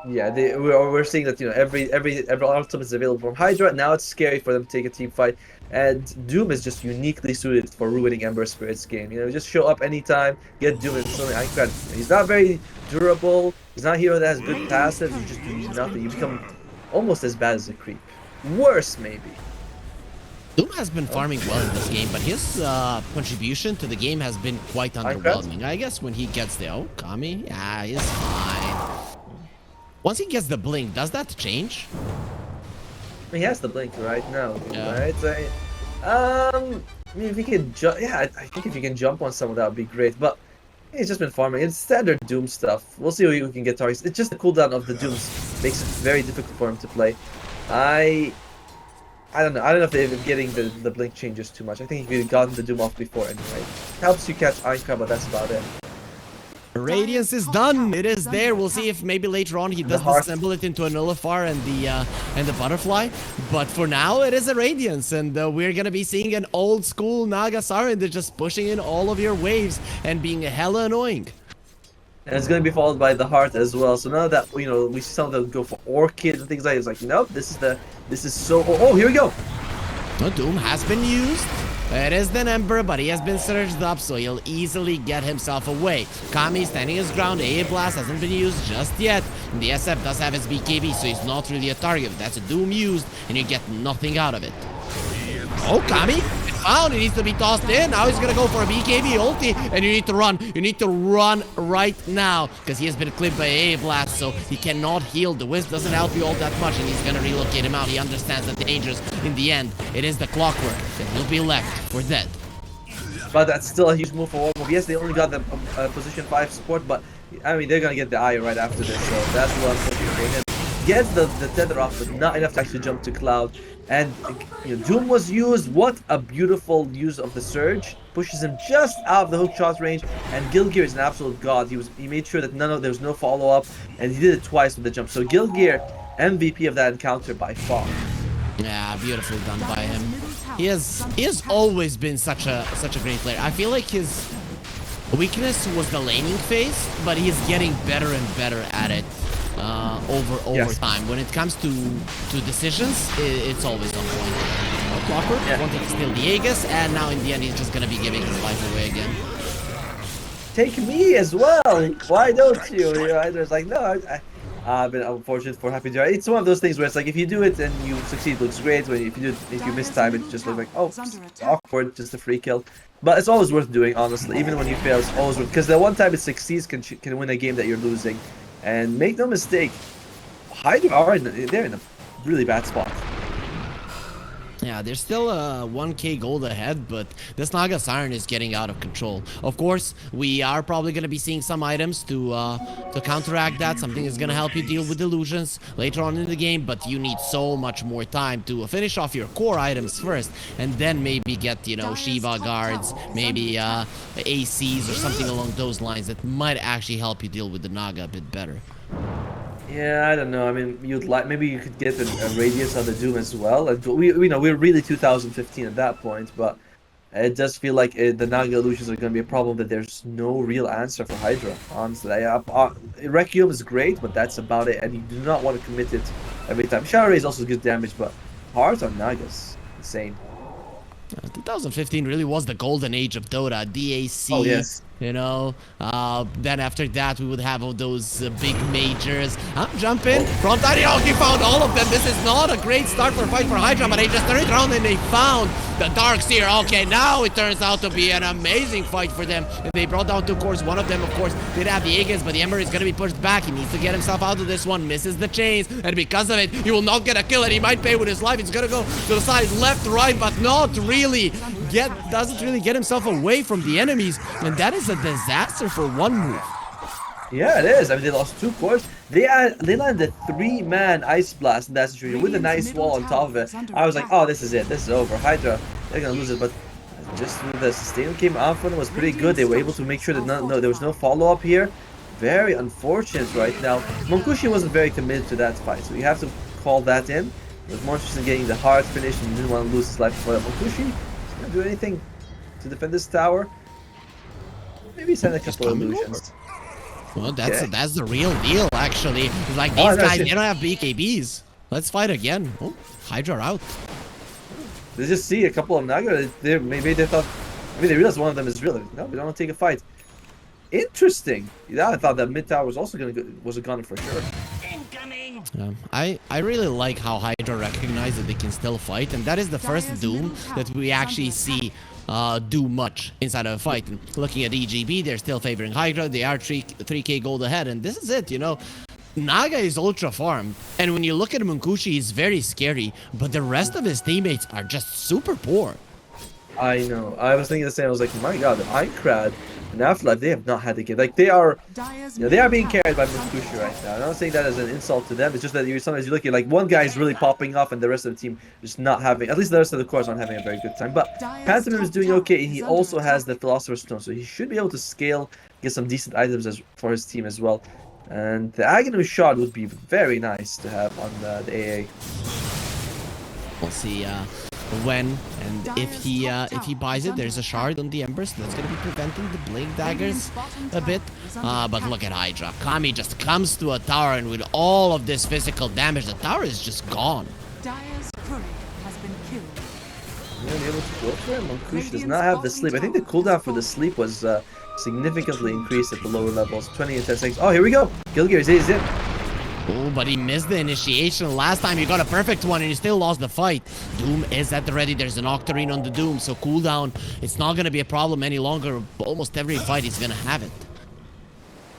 Yeah, we're seeing that, you know, every ultimate is available from HYDRA. Now it's scary for them to take a team fight, and Doom is just uniquely suited for ruining Ember Spirit's game. You know, just show up anytime, get Doom, and suddenly he's not very durable. He's not a hero that has good passives. You just do nothing. You become almost as bad as a creep. Worse, maybe. Doom has been farming well in this game, but his contribution to the game has been quite underwhelming. I guess when he gets the... Oh, Kami? Yeah, he's fine. Once he gets the blink, does that change? He has the blink right now, Yeah. right? I mean, if he can jump... Yeah, I think if you can jump on someone, that would be great, but he's just been farming. It's standard Doom stuff. We'll see who you can get targets. It's just the cooldown of the Dooms makes it very difficult for him to play. I don't know. I don't know if they're getting the blink changes too much. I think if you'd gotten the Doom off before anyway. Helps you catch Einka, but that's about it. Radiance is done. It is there. We'll see if maybe later on he does disassemble it into a nullifier and the butterfly. But for now, it is a Radiance, and we're gonna be seeing an old school Naga Siren that's just pushing in all of your waves and being hella annoying. And it's going to be followed by the Heart as well. So now that, you know, we see some of them go for Orchid and things like that, it's like, nope, this is so... Oh, here we go! No, Doom has been used. It is the Ember, but he has been surged up, so he'll easily get himself away. Kami standing his ground. AA Blast hasn't been used just yet. And the SF does have his BKB, so he's not really a target. That's a Doom used, and you get nothing out of it. Oh, Kami! Found. He needs to be tossed in. Now he's gonna go for a BKB ulti, and you need to run. You need to run right now, because he has been clipped by AA Blast, so he cannot heal. The Wisp doesn't help you all that much, and he's gonna relocate him out. He understands the dangers. In the end, it is the clockwork that will be left for dead. But that's still a huge move for Ormo. Yes, they only got the position 5 support, but I mean, they're gonna get the Eye right after this, so that's what unfortunate for him. Gets the tether off, but not enough to actually jump to Cloud. And you know, Doom was used. What a beautiful use of the Surge. Pushes him just out of the hook shot range. And Gilgear is an absolute god. He made sure that there was no follow up, and he did it twice with the jump. So Gilgear, MVP of that encounter by far. Yeah, beautifully done by him. He has always been such a great player. I feel like his weakness was the laning phase, but he's getting better and better at it. Over time. When it comes to decisions, it's always on point. Clockwork wanted to steal the Aegis, and now in the end he's just gonna be giving his life away again. Take me as well. Why don't you? You know, it's like, no, I've been unfortunate for Happy Jar. It's one of those things where it's like, if you do it and you succeed, it looks great. If you miss time, it just looks like, oh, awkward, just a free kill. But it's always worth doing, honestly. Even when you fail, it's always worth, because the one time it succeeds can win a game that you're losing. And make no mistake, HYDRA they're in a really bad spot. Yeah, there's still 1k gold ahead, but this Naga Siren is getting out of control. Of course, we are probably going to be seeing some items to counteract that. Something is going to help you deal with illusions later on in the game, but you need so much more time to finish off your core items first, and then maybe get, you know, Shiva guards, maybe ACs or something along those lines that might actually help you deal with the Naga a bit better. Yeah, I don't know. I mean, maybe you could get a radius on the Doom as well. And we know we're really 2015 at that point, but it does feel like the Naga illusions are going to be a problem. That there's no real answer for HYDRA. Honestly, Requiem is great, but that's about it. And you do not want to commit it every time. Shadow Ray is also good damage, but Heart on Nagas, insane. 2015 really was the golden age of Dota. DAC. Oh, yes. You know, then after that we would have all those big majors. I'm jumping from Tiny. Oh, he found all of them. This is not a great start for a fight for HYDRA, but they just turned around and they found the Dark Seer. Okay, now it turns out to be an amazing fight for them. And they brought down two cores. One of them, of course, did have the Aegis, but the Ember is going to be pushed back. He needs to get himself out of this one. Misses the chains, and because of it, he will not get a kill, and he might pay with his life. He's going to go to the side, left, right, but not really. Doesn't really get himself away from the enemies, and that is a disaster for one move. Yeah, it is. I mean, they lost two cores. They landed 3-man Ice Blast in that situation with a nice wall on top of it. I was like, oh, this is it. This is over. HYDRA, they're gonna lose it. But just the sustain came out for them was pretty good. They were able to make sure that there was no follow-up here. Very unfortunate right now. Monkushi wasn't very committed to that fight, so you have to call that in. He was more interested in getting the Heart finish and didn't want to lose his life before that. Monkushi can't do anything to defend this tower. Maybe send a couple of illusions. Well, that's the real deal, actually. It's like, these guys, they don't have BKBs. Let's fight again. Oh, HYDRA out. They just see a couple of Naga. Maybe they thought, maybe they realized one of them is real. No, we don't want to take a fight. Interesting. Yeah, I thought that mid tower was also was a gunner for sure. Incoming I really like how HYDRA recognize that they can still fight, and that is the first Doom that we actually see do much inside of a fight. And looking at EGB, they're still favoring HYDRA. They are 3k gold ahead, and this is it, you know. Naga is ultra farmed, and when you look at Munkushi, he's very scary, but the rest of his teammates are just super poor. I know. I was thinking the same. I was like, my god, Ironkrad and Afterlife, they have not had the game. Like, they are, you know, they are being carried by Munkushi right now. I'm not saying that as an insult to them. It's just that sometimes you look at, like, one guy is really popping off and the rest of the team is not having, at least the rest of the course aren't having a very good time. But Pantomime is doing okay. He also has the Philosopher's Stone, so he should be able to scale, get some decent items for his team as well. And the Aghanim shot would be very nice to have on the AA. We'll see when and if he buys it. There's a shard on the Embers that's gonna be preventing the Blink Daggers a bit. But look at HYDRA. Kami just comes to a tower, and with all of this physical damage, the tower is just gone. Dire's courier has been killed. Really able to go for it. Munkushi does not have the sleep. I think the cooldown for the sleep was significantly increased at the lower levels. 20 and 10 seconds. Oh, here we go. Gilgir is in. Oh, but he missed the initiation. Last time you got a perfect one and you still lost the fight. Doom is at the ready. There's an Octarine on the Doom, so cooldown, it's not going to be a problem any longer. Almost every fight he's going to have it.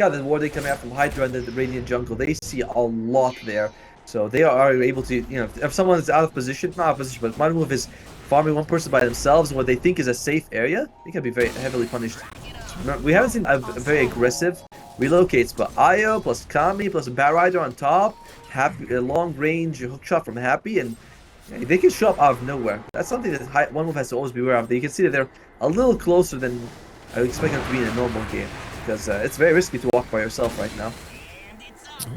Yeah, the warding coming out from HYDRA and the Radiant Jungle, they see a lot there. So they are able to, you know, if someone is out of position, not out of position, but one move is farming one person by themselves in what they think is a safe area, they can be very heavily punished. We haven't seen a very aggressive relocates, but Io plus Kami plus a Bat Rider on top, Happy, a long range hook shot from Happy, and they can show up out of nowhere. That's something that one move has to always be aware of. You can see that they're a little closer than I would expect them to be in a normal game, because it's very risky to walk by yourself right now.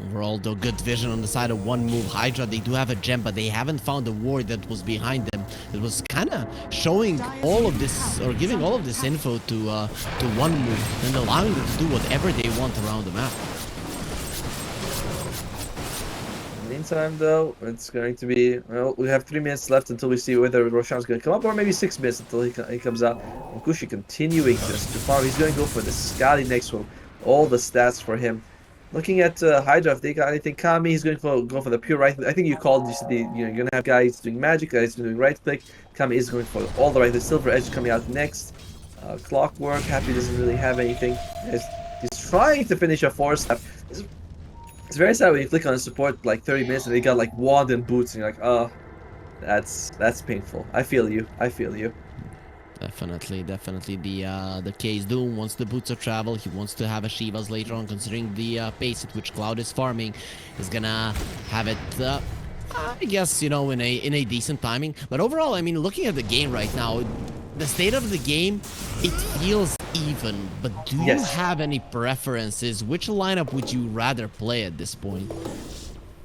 Overall, though, good vision on the side of one move. HYDRA, they do have a gem, but they haven't found the ward that was behind them. It was kind of showing all of this, or giving all of this info to one move, and allowing them to do whatever they want around the map. In the meantime, though, it's going to be, well, we have 3 minutes left until we see whether Roshan's going to come up, or maybe 6 minutes until he comes out. Munkushi continuing just to farm. He's going to go for the Scally next one. All the stats for him. Looking at HYDRA, if they got anything, Kami, he's going to go for the pure right. I think you called, you said you're going to have guys doing magic, guys doing right click. Kami is going for all the right. The Silver Edge coming out next. Clockwork, Happy doesn't really have anything. He's trying to finish a 4-step. It's very sad when you click on a support like 30 minutes and they got like wand and boots and you're like, oh, that's painful. I feel you. I feel you. Definitely. The case Doom wants the boots of travel. He wants to have a Shivas later on, considering the pace at which Cloud is farming. He's gonna have it, I guess, you know, in a decent timing. But overall, I mean, looking at the game right now, the state of the game, it feels even. But do you have any preferences? Which lineup would you rather play at this point?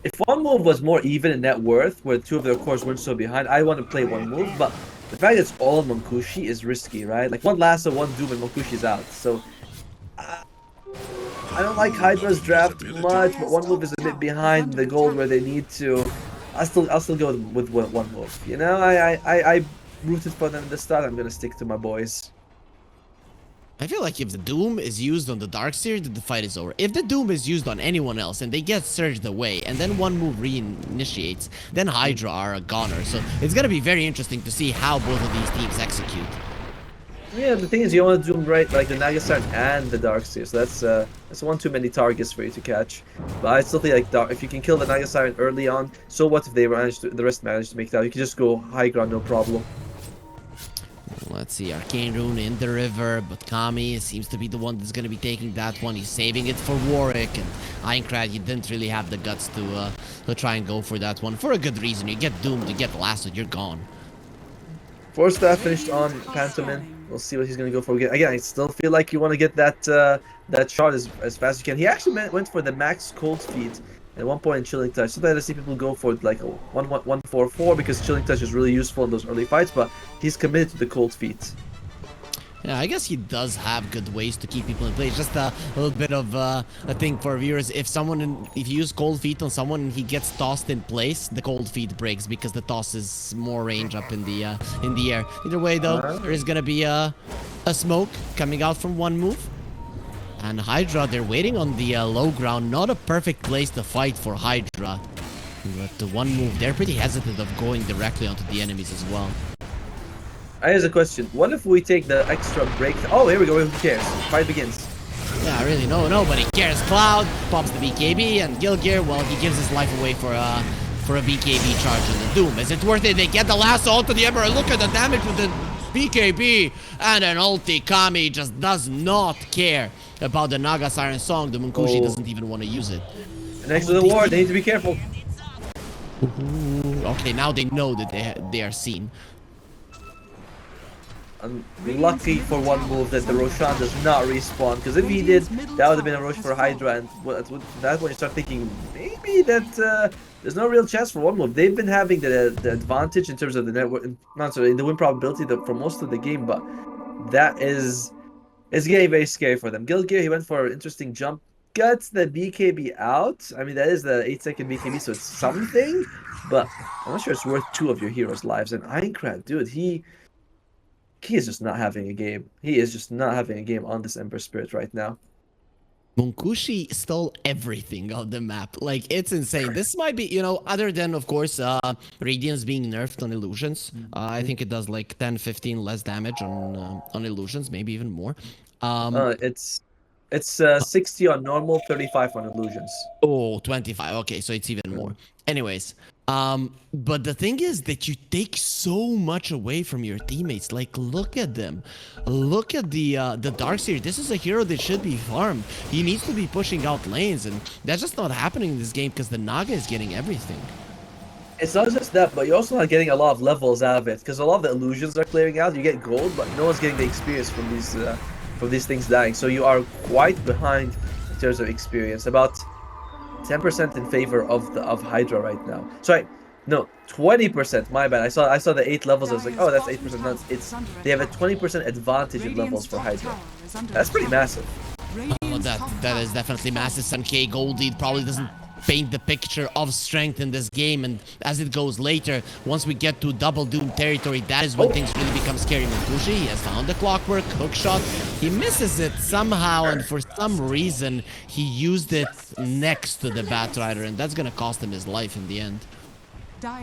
If one move was more even in net worth, where 2 of their cores weren't so behind, I want to play one move, but the fact that it's all Munkushi is risky, right? Like, one Lasso, one Doom, and Munkushi's out. So, I don't like HYDRA's draft much, but one move is a bit behind the gold where they need to. I'll still go with one move. You know, I rooted for them at the start. I'm gonna stick to my boys. I feel like if the Doom is used on the Darkseer, the fight is over. If the Doom is used on anyone else and they get surged away and then one move reinitiates, then HYDRA are a goner. So it's going to be very interesting to see how both of these teams execute. Yeah, the thing is you want to Doom right, like the Nagastar and the Darkseer. So that's one too many targets for you to catch. But I still think like if you can kill the Nagastar early on, so what if they the rest manage to make it out? You can just go high ground, no problem. Let's see, Arcane Rune in the river, but Kami seems to be the one that's going to be taking that one. He's saving it for Warwick, and Ironkrad, he didn't really have the guts to try and go for that one. For a good reason, you get doomed, you get lasted, you're gone. 4-star finished on Pantomime. We'll see what he's going to go for again. I still feel like you want to get that shot as fast as you can. He actually went for the max cold feet at one point in Chilling Touch. Sometimes I see people go for like a 1-1-4-4 because Chilling Touch is really useful in those early fights, but he's committed to the cold feet. Yeah, I guess he does have good ways to keep people in place. Just a little bit of a thing for viewers. If you use cold feet on someone and he gets tossed in place, the cold feet breaks because the toss is more range up in the air. Either way, though, there is gonna be a smoke coming out from one move. And HYDRA, they're waiting on the low ground. Not a perfect place to fight for HYDRA. But the one move, they're pretty hesitant of going directly onto the enemies as well. Here's a question. What if we take the extra break? Oh, here we go. Who cares? Fight begins. Yeah, really, nobody cares. Cloud pops the BKB, and Gilgear, well, he gives his life away for a BKB charge in the Doom. Is it worth it? They get the last ult to the Emperor. Look at the damage with the BKB, and an ulti. Kami just does not care about the Naga Siren Song. The Munkushi doesn't even want to use it. Next to the ward, they need to be careful. Ooh, okay, now they know that they are seen. I'm lucky for one move that the Roshan does not respawn, because if he did, that would have been a rush for Hydra, and that's when you start thinking maybe that there's no real chance for one move. They've been having the advantage in terms of the network, not sorry, in the win probability for most of the game, but that is getting very scary for them. Gilgear, he went for an interesting jump, gets the BKB out. I mean, that is the 8-second BKB, so it's something, but I'm not sure it's worth 2 of your heroes' lives. And Aincrad, dude, he is just not having a game. He is just not having a game on this Ember Spirit right now. Munkushi stole everything on the map. Like, it's insane. This might be, you know, other than, of course, Radiance being nerfed on illusions. I think it does like 10-15 less damage on illusions, maybe even more. It's 60 on normal, 35 on illusions. Oh, 25. Okay, so it's even more. Anyways, but the thing is that you take so much away from your teammates. Like, look at them. Look at the Darkseer. This is a hero that should be farmed. He needs to be pushing out lanes, and that's just not happening in this game because the Naga is getting everything. It's not just that, but you're also not getting a lot of levels out of it, because a lot of the illusions are clearing out. You get gold, but no one's getting the experience from these things dying. So you are quite behind in terms of experience. About 10% in favor of Hydra right now. Sorry, no, 20%. My bad. I saw the 8 levels. I was like, oh, that's 8%. No, they have a 20% advantage in levels for Hydra. That's pretty massive. Oh, that is definitely massive. Sankey Goldie probably doesn't paint the picture of strength in this game, and as it goes later, once we get to double Doom territory, that is when things really become scary. Munkushi, he has found the clockwork hook shot. He misses it somehow, and for some reason he used it next to the Batrider, and that's gonna cost him his life in the end.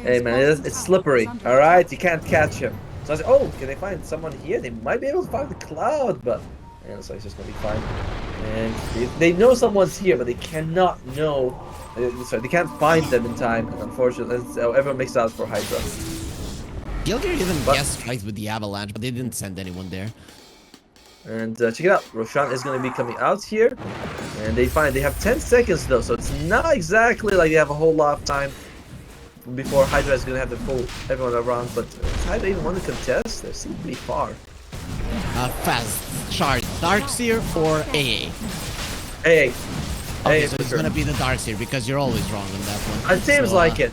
Hey man, it's slippery. All right, you can't catch him. So I was like, oh, can they find someone here? They might be able to find the Cloud, but it looks like it's just gonna be fine. And they know someone's here, but they cannot know. Sorry, they can't find them in time, unfortunately. So everyone makes out for Hydra. Gilgear even guessed right with the avalanche, but they didn't send anyone there. And check it out, Roshan is going to be coming out here, and they have 10 seconds though, so it's not exactly like they have a whole lot of time before Hydra is going to have the full everyone around. But does Hydra even want to contest? They seem to be far. Fast Shard, Darkseer or AA? AA. Okay, so it's gonna be the Darkseer because you're always wrong on that one. It seems like it.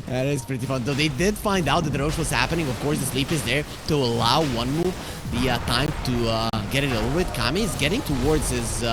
That is pretty fun. Though they did find out that the Roche was happening. Of course, the sleep is there to allow one move the time to get it over with. Kami is getting towards his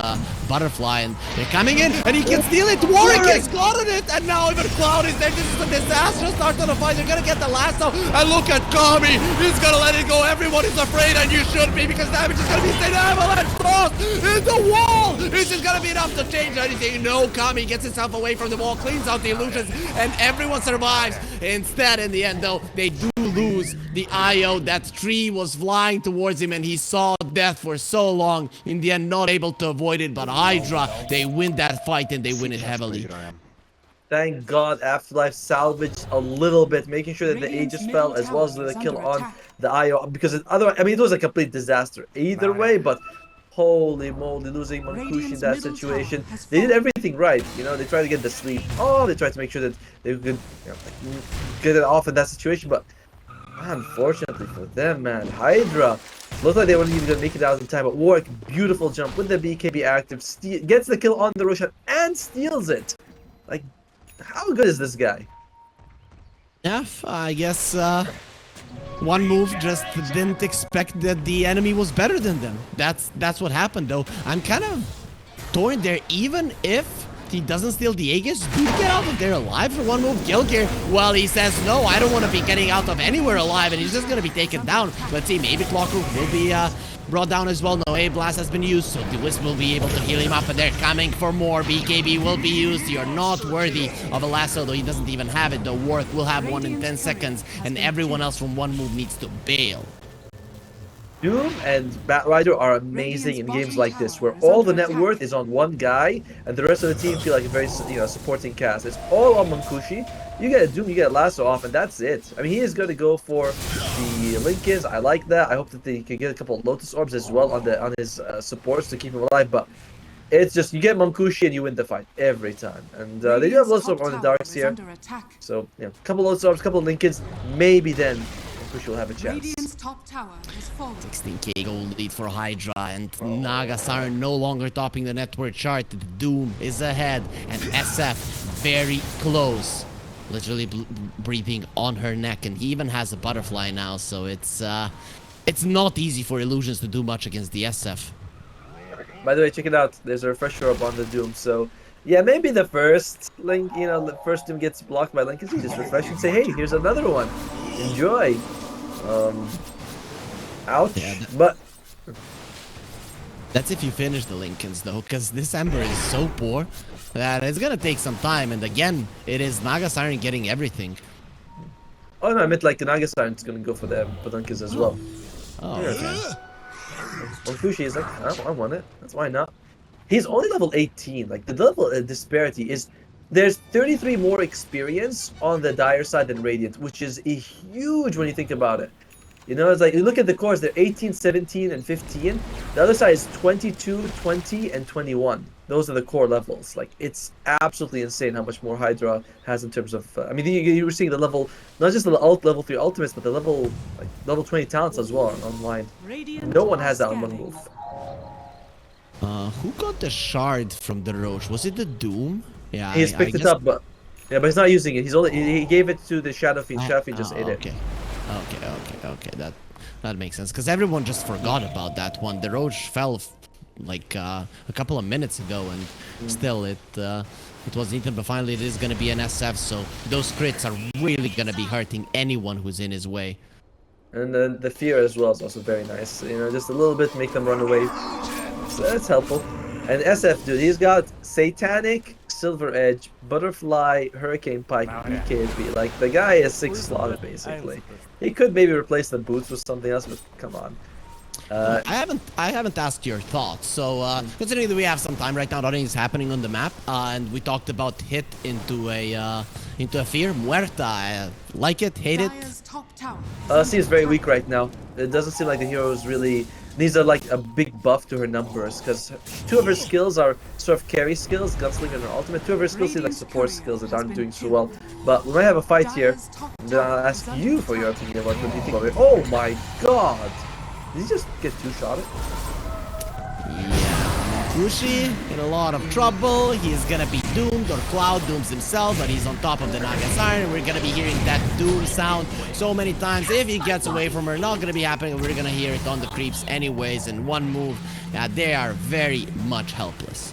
butterfly, and they're coming in, and he can steal it. Warwick has gotten it, and now even Cloud is there. This is a disastrous start to the fight. They're gonna get the lasso, and look at Kami. He's gonna let it go. Everyone is afraid, and you should be, because damage is gonna be stayed. Avalanche cross in the wall. This is gonna be enough to change anything. No, Kami gets himself away from the wall, cleans out the illusions, and everyone survives. Instead, in the end, though, they do lose the IO. That tree was flying towards him, and he saw death for so long. In the end, not able to avoid it, but Hydra, they win that fight, and they win it heavily. Thank God Afterlife salvaged a little bit, making sure that the Aegis fell as well as the kill on the IO, because otherwise, I mean, it was a complete disaster either way, but holy moly, losing Munkushi in that situation. They did everything right, you know, they tried to get the sleep. Oh, they tried to make sure that they could, you know, get it off in that situation, but unfortunately for them, man, Hydra looked like they weren't even gonna make it out in time, but Warwick, beautiful jump with the BKB active, gets the kill on the Roshan and steals it. Like, how good is this guy? Yeah, I guess one move just didn't expect that the enemy was better than them. That's what happened, though. I'm kind of torn there. Even if he doesn't steal the Aegis, do you get out of there alive for one move? Gilgear, well, he says, no, I don't want to be getting out of anywhere alive, and he's just going to be taken down. Let's see, maybe Clockwork will brought down as well. No A blast has been used, so the Wisp will be able to heal him up, and they're coming for more. BKB will be used. You're not worthy of a lasso, though he doesn't even have it. The Worth will have one in 10 seconds, and everyone else from one move needs to bail. Doom and Batrider are amazing in games like this, where all the net worth is on one guy, and the rest of the team feel like a very, supporting cast. It's all on Munkushi. You get a Doom, you get a lasso off, and that's it. I mean, he is going to go for the Linkins. I like that. I hope that they can get a couple of Lotus Orbs as well on his supports to keep him alive, but it's just, you get Munkushi and you win the fight every time. And they do have Lotus Orbs on the Darks here. So, a couple of Lotus Orbs, a couple of Linkins, maybe then Munkushi will have a chance. Radiant's top tower has fallen. 16k gold lead for HYDRA, and Naga Siren no longer topping the network chart. Doom is ahead, and SF very close. Literally breathing on her neck, and he even has a butterfly now, so it's not easy for Illusions to do much against the SF. By the way, check it out. There's a refresher up on the Doom, so yeah, maybe the first Link, the first Doom gets blocked by Link, you just refresh and say, hey, here's another one. Enjoy. Ouch. Yeah, but that's if you finish the Linkins, though, because this Ember is so poor that it's gonna take some time. And again, it is Naga Siren getting everything. Oh no, I meant like the Naga Siren's gonna go for the Linkins as well. Oh, okay. Munkushi is like, I want it. That's why not. He's only level 18. Like, the level disparity is, there's 33 more experience on the Dire side than Radiant, which is huge when you think about it. It's like, you look at the cores, they're 18, 17, and 15. The other side is 22, 20, and 21. Those are the core levels. Like, it's absolutely insane how much more HYDRA has in terms of... I mean, you were seeing the level, not just the level 3 ultimates, but the level 20 talents as well online. No one has that on one move. Who got the shard from the Roche? Was it the Doom? Yeah, he's picked it up, but he's not using it. He gave it to the Shadow Fiend. Shadow Fiend just ate it. Okay. That makes sense, because everyone just forgot about that one. The Roche fell like a couple of minutes ago, and still it wasn't eaten. But finally, it is going to be an SF, so those crits are really going to be hurting anyone who's in his way. And then the fear as well is also very nice. Just a little bit, make them run away. So that's helpful. And SF, dude, he's got Satanic, Silver Edge, Butterfly, Hurricane Pike, BKB. Like, the guy is 6 slotted, basically. He could maybe replace the boots with something else, but come on. I haven't asked your thoughts. So considering that we have some time right now, nothing is happening on the map, and we talked about hit into a fear. Muerta, like it, hate it. Seems very weak right now. It doesn't seem like the hero is really needs like a big buff to her numbers, because 2 of her skills are sort of carry skills, Gunslinger and her ultimate. 2 of her skills seem like support skills that aren't doing so well. But we might have a fight here, and then I'll ask you for your opinion. What do you think of it? Oh my god! Did he just get 2-shotted? Yeah, Kushi in a lot of trouble. He's gonna be doomed, or Cloud dooms himself, but he's on top of the Naga Siren. We're gonna be hearing that doom sound so many times. If he gets away from her, not gonna be happening. We're gonna hear it on the creeps anyways. In one move, they are very much helpless.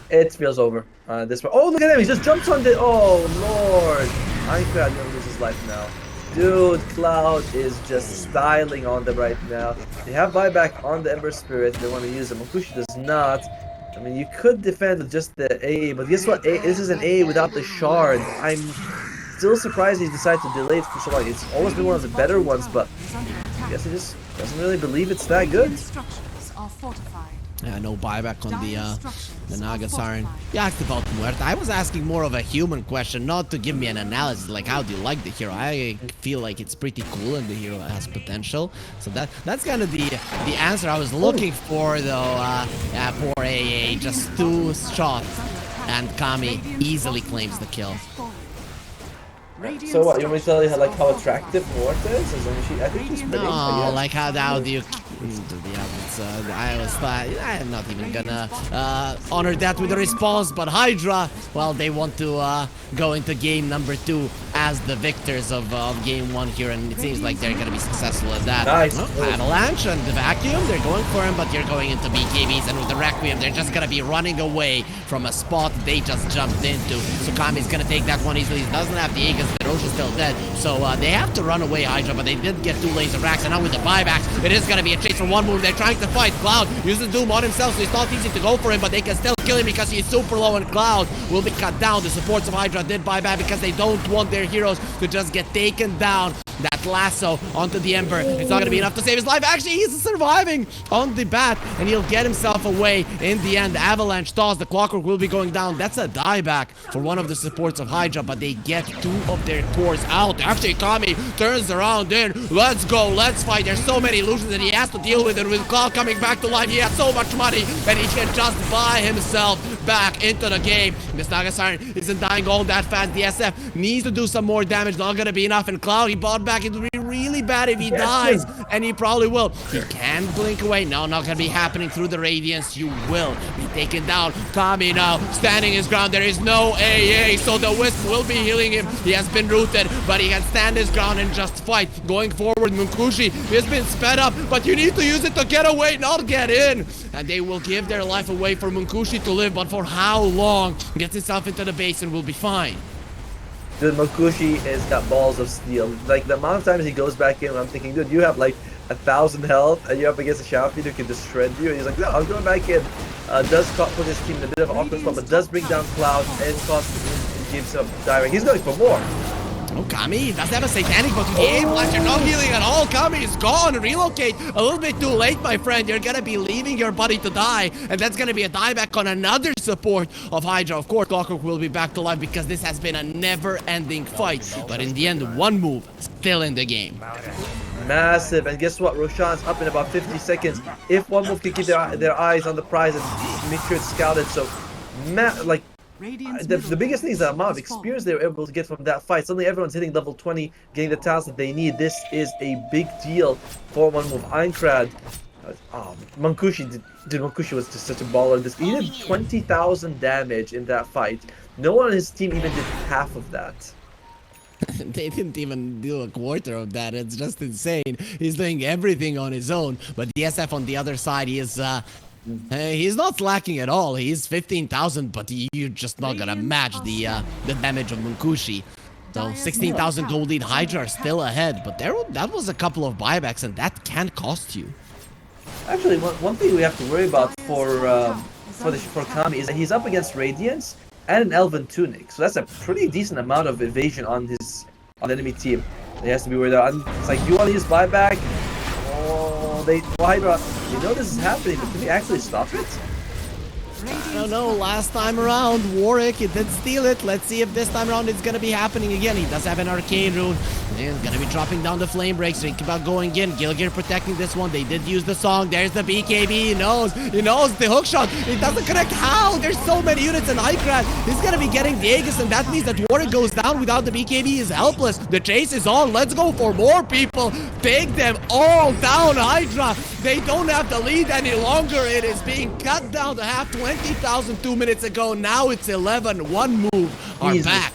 It feels over. This one. Oh, look at him! He just jumps on the. Oh lord! I feel I'm gonna lose his life now. Dude, Cloud is just styling on them right now. They have buyback on the Ember Spirit. They want to use them. Munkushi does not. I mean, you could defend with just the AA, but guess what? This is an AA without the shard. I'm still surprised he decided to delay it for so long. It's always been one of the better ones, but I guess he just doesn't really believe it's that good. Yeah, no buyback on the Naga Siren. You asked about Muerta. I was asking more of a human question, not to give me an analysis like how do you like the hero. I feel like it's pretty cool and the hero has potential. So that's kind of the answer I was looking for, though. Poor AA, just 2 shots, and Kami easily claims the kill. So what, you want me to tell you how attractive Muerta is? I think she's pretty. No, like how do you... I am not even gonna honor that with a response, but HYDRA, well, they want to go into game number 2 as the victors of game 1 here, and it seems like they're going to be successful at that. Nice. Avalanche and the Vacuum, they're going for him, but you're going into BKBs, and with the Requiem, they're just going to be running away from a spot they just jumped into. So Kami's going to take that one easily. He doesn't have the Aegis, the Roche is still dead, so they have to run away, HYDRA, but they did get 2 laser racks, and now with the buybacks, it is going to be a chase for one move. They're trying to fight. Cloud uses Doom on himself, so it's not easy to go for him, but they can still kill him because he's super low, and Cloud will be cut down. The supports of HYDRA did buy back because they don't want their heroes to just get taken down. That lasso onto the Ember, it's not going to be enough to save his life. Actually, he's surviving on the bat, and he'll get himself away in the end. Avalanche toss, the Clockwork will be going down. That's a dieback for one of the supports of HYDRA, but they get 2 of their cores out. Actually, Kami turns around in. Let's go, let's fight. There's so many illusions that he has to deal with, and with Cloud coming back to life, he has so much money that he can just buy himself back into the game. This Naga Siren isn't dying all that fast. The SF needs to do some more damage. Not going to be enough, and Cloud, he bought back. It would be really bad if he dies, and he probably will. He can blink away. No, not gonna be happening through the Radiance. You will be taken down. Kami now standing his ground. There is no AA, so the Wisp will be healing him. He has been rooted, but he can stand his ground and just fight. Going forward, Munkushi has been sped up, but you need to use it to get away, not get in. And they will give their life away for Munkushi to live, but for how long? Gets himself into the base and will be fine. Dude, Munkushi has got balls of steel. Like, the amount of times he goes back in, I'm thinking, dude, you have like 1,000 health, and you're up against a champion who can just shred you. And he's like, no, I'm going back in. Does put his team in a bit of an awkward spot, but does bring down Cloud and cost and gives him direct. He's going for more. Oh, Kami doesn't have a satanic, but with the aim blast, you're not healing at all. Kami is gone. Relocate a little bit too late, my friend. You're gonna be leaving your buddy to die, and that's gonna be a dieback on another support of HYDRA. Of course, Clockwork will be back to life because this has been a never-ending fight. But in the end, one move still in the game. Massive, and guess what? Roshan's up in about 50 seconds. If one move can keep their eyes on the prize and make sure it's scouted, so like. The biggest thing is the amount of experience they were able to get from that fight. Suddenly everyone's hitting level 20, getting the talents that they need. This is a big deal for one move. Einkrad, Munkushi, Munkushi was just such a baller. He did 20,000 damage in that fight. No one on his team even did half of that. They didn't even do a quarter of that. It's just insane. He's doing everything on his own. But the SF on the other side, he is... he's not slacking at all. He's 15,000, but you're just not gonna match the damage of Munkushi. So 16,000 gold lead. HYDRA are still ahead, but that was a couple of buybacks, and that can cost you. Actually, one thing we have to worry about for Kami is that he's up against Radiance and an Elven Tunic, so that's a pretty decent amount of evasion on the enemy team. He has to be worried about. And it's like, you want to use buyback? HYDRA, you know this is happening, but can we actually stop it? I don't know, last time around, Warwick, he did steal it. Let's see if this time around it's gonna be happening again. He does have an Arcane Rune. He's gonna be dropping down the Flame Break, so he keep on going in. Gilgir protecting this one. They did use the song. There's the BKB. He knows the hook shot. It doesn't connect. How? There's so many units in Einkrad. He's gonna be getting the Aegis, and that means that Warwick goes down without the BKB. He's helpless. The chase is on. Let's go for more people. Take them all down, HYDRA. They don't have the lead any longer. It is being cut down to half. 20,000 2 minutes ago. Now it's 11. One move are back.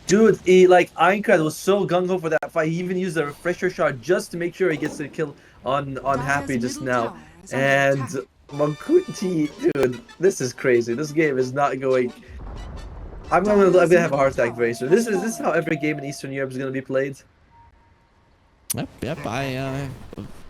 Dude, Einkrad was so gung-ho for that fight. He even used a refresher shot just to make sure he gets the kill on Happy just now. And Munkushi, dude, this is crazy. This game is not going. I'm gonna have a heart attack very soon. This is how every game in Eastern Europe is gonna be played. Yep.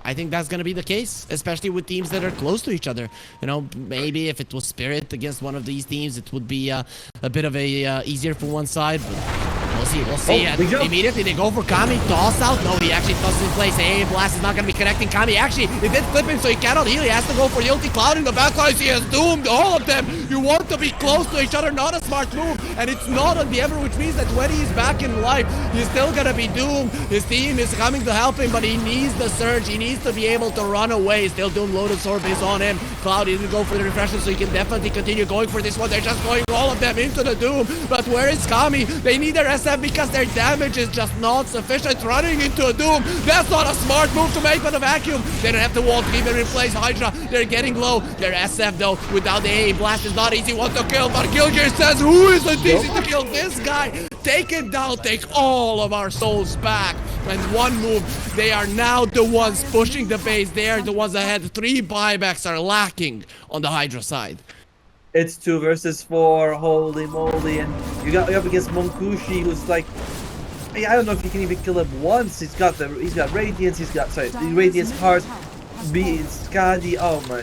I think that's going to be the case, especially with teams that are close to each other. You know, maybe if it was Spirit against one of these teams, it would be a bit of a easier for one side. But we'll see. Immediately they go for Kami. Toss out. No, he actually tosses in place. Hey, Blast is not going to be connecting Kami. Actually, it did clip him, so he cannot heal. He has to go for the ulti. Cloud in the backlines. He has doomed all of them. You want to be close to each other. Not a smart move. And it's not on the Ember, which means that when he's back in life, he's still going to be doomed. His team is coming to help him, but he needs the surge. He needs to be able to run away. Still Doom Lotus Orb is on him. Cloud didn't go for the refresher, so he can definitely continue going for this one. They're just going all of them into the Doom. But where is Kami? They need their SF SF because their damage is just not sufficient. Running into a Doom. That's not a smart move to make for the vacuum. They don't have to wall to even replace HYDRA. They're getting low. Their SF though, without the AA blast is not easy one to kill. But Gilgear says, who isn't easy to kill? This guy. Take it down. Take all of our souls back. And one move. They are now the ones pushing the base. They are the ones ahead. 3 buybacks are lacking on the HYDRA side. It's 2 versus 4. Holy moly! And you got up against Monkushi, who's like, I don't know if you can even kill him once. He's got Radiance. He's got Radiance Heart, Skadi. Oh my!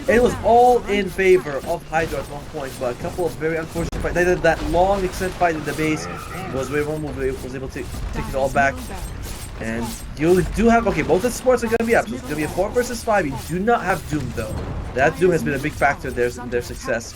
It was all in favor of HYDRA at one point, but a couple of very unfortunate fights. They did that long extended fight in the base. Was where one move was able to take it all back. And you do have, okay, both the supports are going to be up. So it's going to be a 4 versus 5. You do not have Doom, though. That Doom has been a big factor in their success.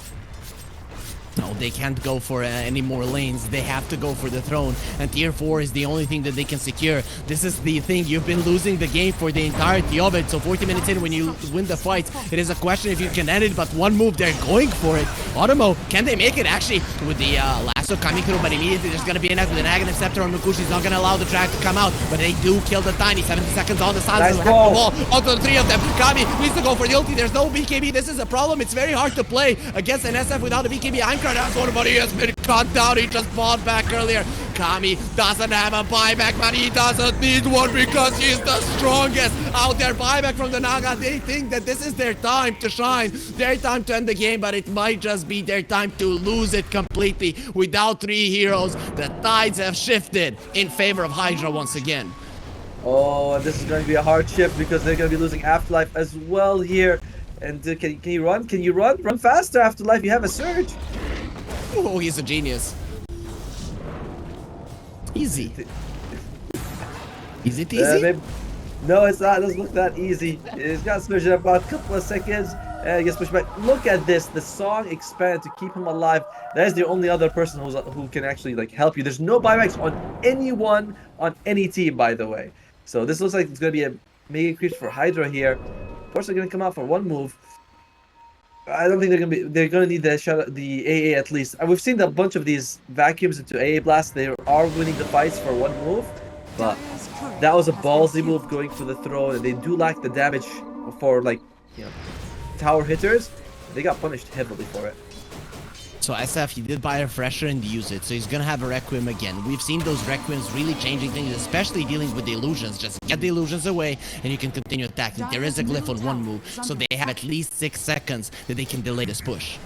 No, they can't go for any more lanes. They have to go for the throne. And tier 4 is the only thing that they can secure. This is the thing. You've been losing the game for the entirety of it. So 40 minutes in, when you win the fight, it is a question if you can end it. But one move, they're going for it. OTOMO, can they make it? Actually, with the lasso coming through, but immediately there's going to be an F with an Aghanim Scepter on Mukushi. He's not going to allow the drag to come out. But they do kill the Tiny. 70 seconds on the side. Nice ball. Onto the 3 of them. Kami needs to go for the ulti. There's no BKB. This is a problem. It's very hard to play against an SF without a BKB. Anchor, that's one of he has been cut down. He just fought back earlier. Kami doesn't have a buyback, but he doesn't need one because he's the strongest out there. Buyback from the Naga. They think that this is their time to shine, their time to end the game, but it might just be their time to lose it completely. Without 3 heroes, the tides have shifted in favor of HYDRA once again. Oh, this is going to be a hard shift because they're going to be losing Afterlife as well here. And can you run? Can you run? Run faster, Afterlife. You have a surge. Oh, he's a genius. Easy. Is it easy? No, it's not. It doesn't look that easy. He's got surge in about a couple of seconds. And he gets pushed back. Look at this. The song expanded to keep him alive. That is the only other person who can actually like help you. There's no buybacks on anyone on any team, by the way. So this looks like it's going to be a mega creep for HYDRA here. Of course, they're going to come out for one move. I don't think they're gonna need the AA at least. We've seen a bunch of these vacuums into AA blast. They are winning the fights for one move, but that was a ballsy move going for the throne, and they do lack the damage for like, you know, tower hitters. They got punished heavily for it. So SF, he did buy a refresher and use it, so he's gonna have a Requiem again. We've seen those Requiems really changing things, especially dealing with the illusions. Just get the illusions away, and you can continue attacking. There is a glyph on one move, so they have at least 6 seconds that they can delay this push.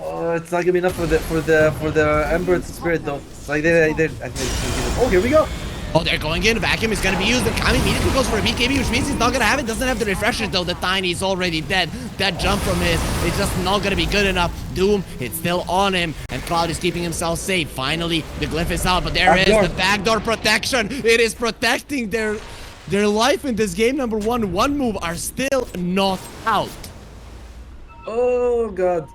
Oh, it's not gonna be enough for the Ember Spirit though. Like oh, here we go. Oh, they're going in. Vacuum is going to be used. And Kami immediately goes for a BKB, which means he's not going to have it. Doesn't have the refresher, though. The Tiny is already dead. That jump from his is just not going to be good enough. Doom, it's still on him. And Cloud is keeping himself safe. Finally, the glyph is out. But there is the backdoor protection. It is protecting their life in this game. Number 1. One move are still not out. Oh, God.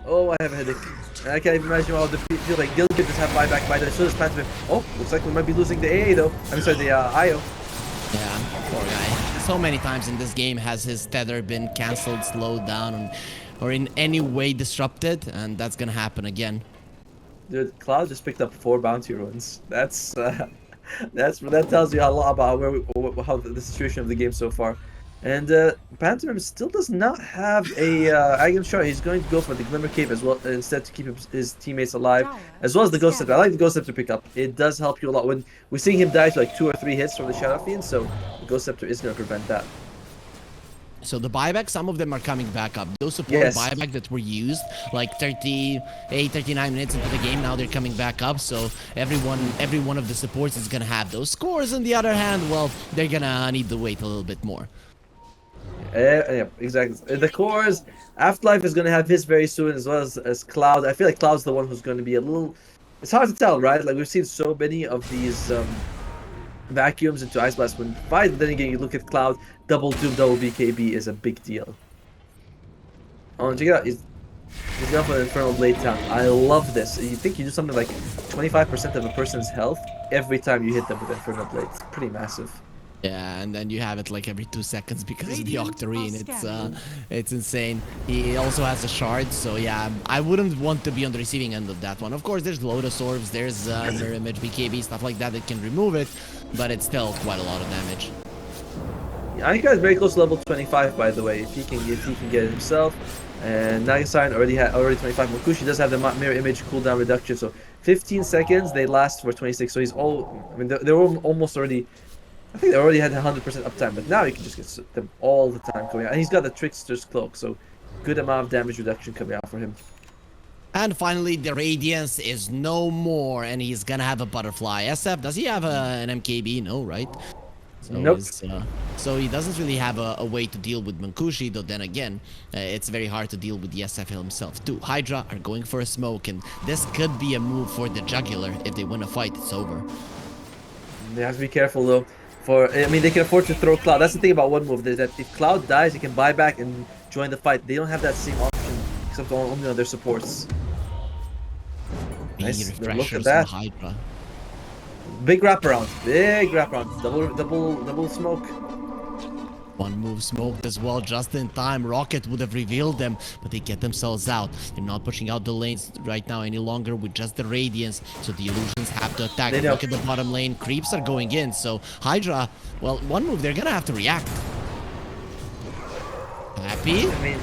Oh, I have a headache. I can't even imagine how the feel like Gilgear just have buyback by the so does Phantom. Oh, looks like we might be losing the AA though. I'm sorry, the IO. Yeah, poor guy. So many times in this game has his tether been cancelled, slowed down, or in any way disrupted, and that's gonna happen again. Dude, Cloud just picked up 4 bounty runs. That tells you a lot about how the situation of the game so far. And Panther still does not have a item shot. He's going to go for the Glimmer Cape as well, instead to keep his teammates alive, as well as the Ghost Scepter. I like the Ghost Scepter pickup. It does help you a lot when we're seeing him die to like 2 or 3 hits from the Shadow Fiend, so the Ghost Scepter is going to prevent that. So the buyback, some of them are coming back up. Those support buyback that were used like 38, 39 minutes into the game, now they're coming back up. So every one of the supports is going to have those scores. On the other hand, well, they're going to need to wait a little bit more. Yeah, exactly. The cores, Afterlife is going to have his very soon, as well as Cloud. I feel like Cloud's the one who's going to be a little... It's hard to tell, right? Like, we've seen so many of these vacuums into Ice Blast when fight. Then again, you look at Cloud, double Doom, double BKB is a big deal. Oh, check it out. He's going for the Infernal Blade Town. I love this. You think you do something like 25% of a person's health every time you hit them with Infernal Blade. It's pretty massive. Yeah, and then you have it like every 2 seconds because of the Octarine. It's insane. He also has a shard, so yeah, I wouldn't want to be on the receiving end of that one. Of course, there's Lotus Orbs, there's Mirror Image, BKB, stuff like that can remove it, but it's still quite a lot of damage. Anika is very close to level 25, by the way, if he can get it himself. And Nagasine already 25. Makushi does have the mirror image cooldown reduction, so 15 seconds. They last for 26. So he's I mean, they're almost already. I think they already had 100% uptime, but now you can just get them all the time coming out. And he's got the Trickster's Cloak, so good amount of damage reduction coming out for him. And finally, the Radiance is no more, and he's gonna have a Butterfly. SF, does he have an MKB? No, right? So nope. So he doesn't really have a way to deal with Mankushi, though then again, it's very hard to deal with the SF himself too. HYDRA are going for a smoke, and this could be a move for the Jugular. If they win a fight, it's over. They have to be careful though. I mean, they can afford to throw Cloud. That's the thing about one move, is that if Cloud dies, he can buy back and join the fight. They don't have that same option, except only on their supports. Nice. Look at that. HYDRA. Big wraparound. Big wraparound. Double smoke. One move smoked as well, just in time. Rocket would have revealed them, but they get themselves out. They're not pushing out the lanes right now any longer with just the Radiance, so the Illusions have to attack. Look at the bottom lane. Creeps are going in, so HYDRA, well, one move, they're gonna have to react. Happy? I mean,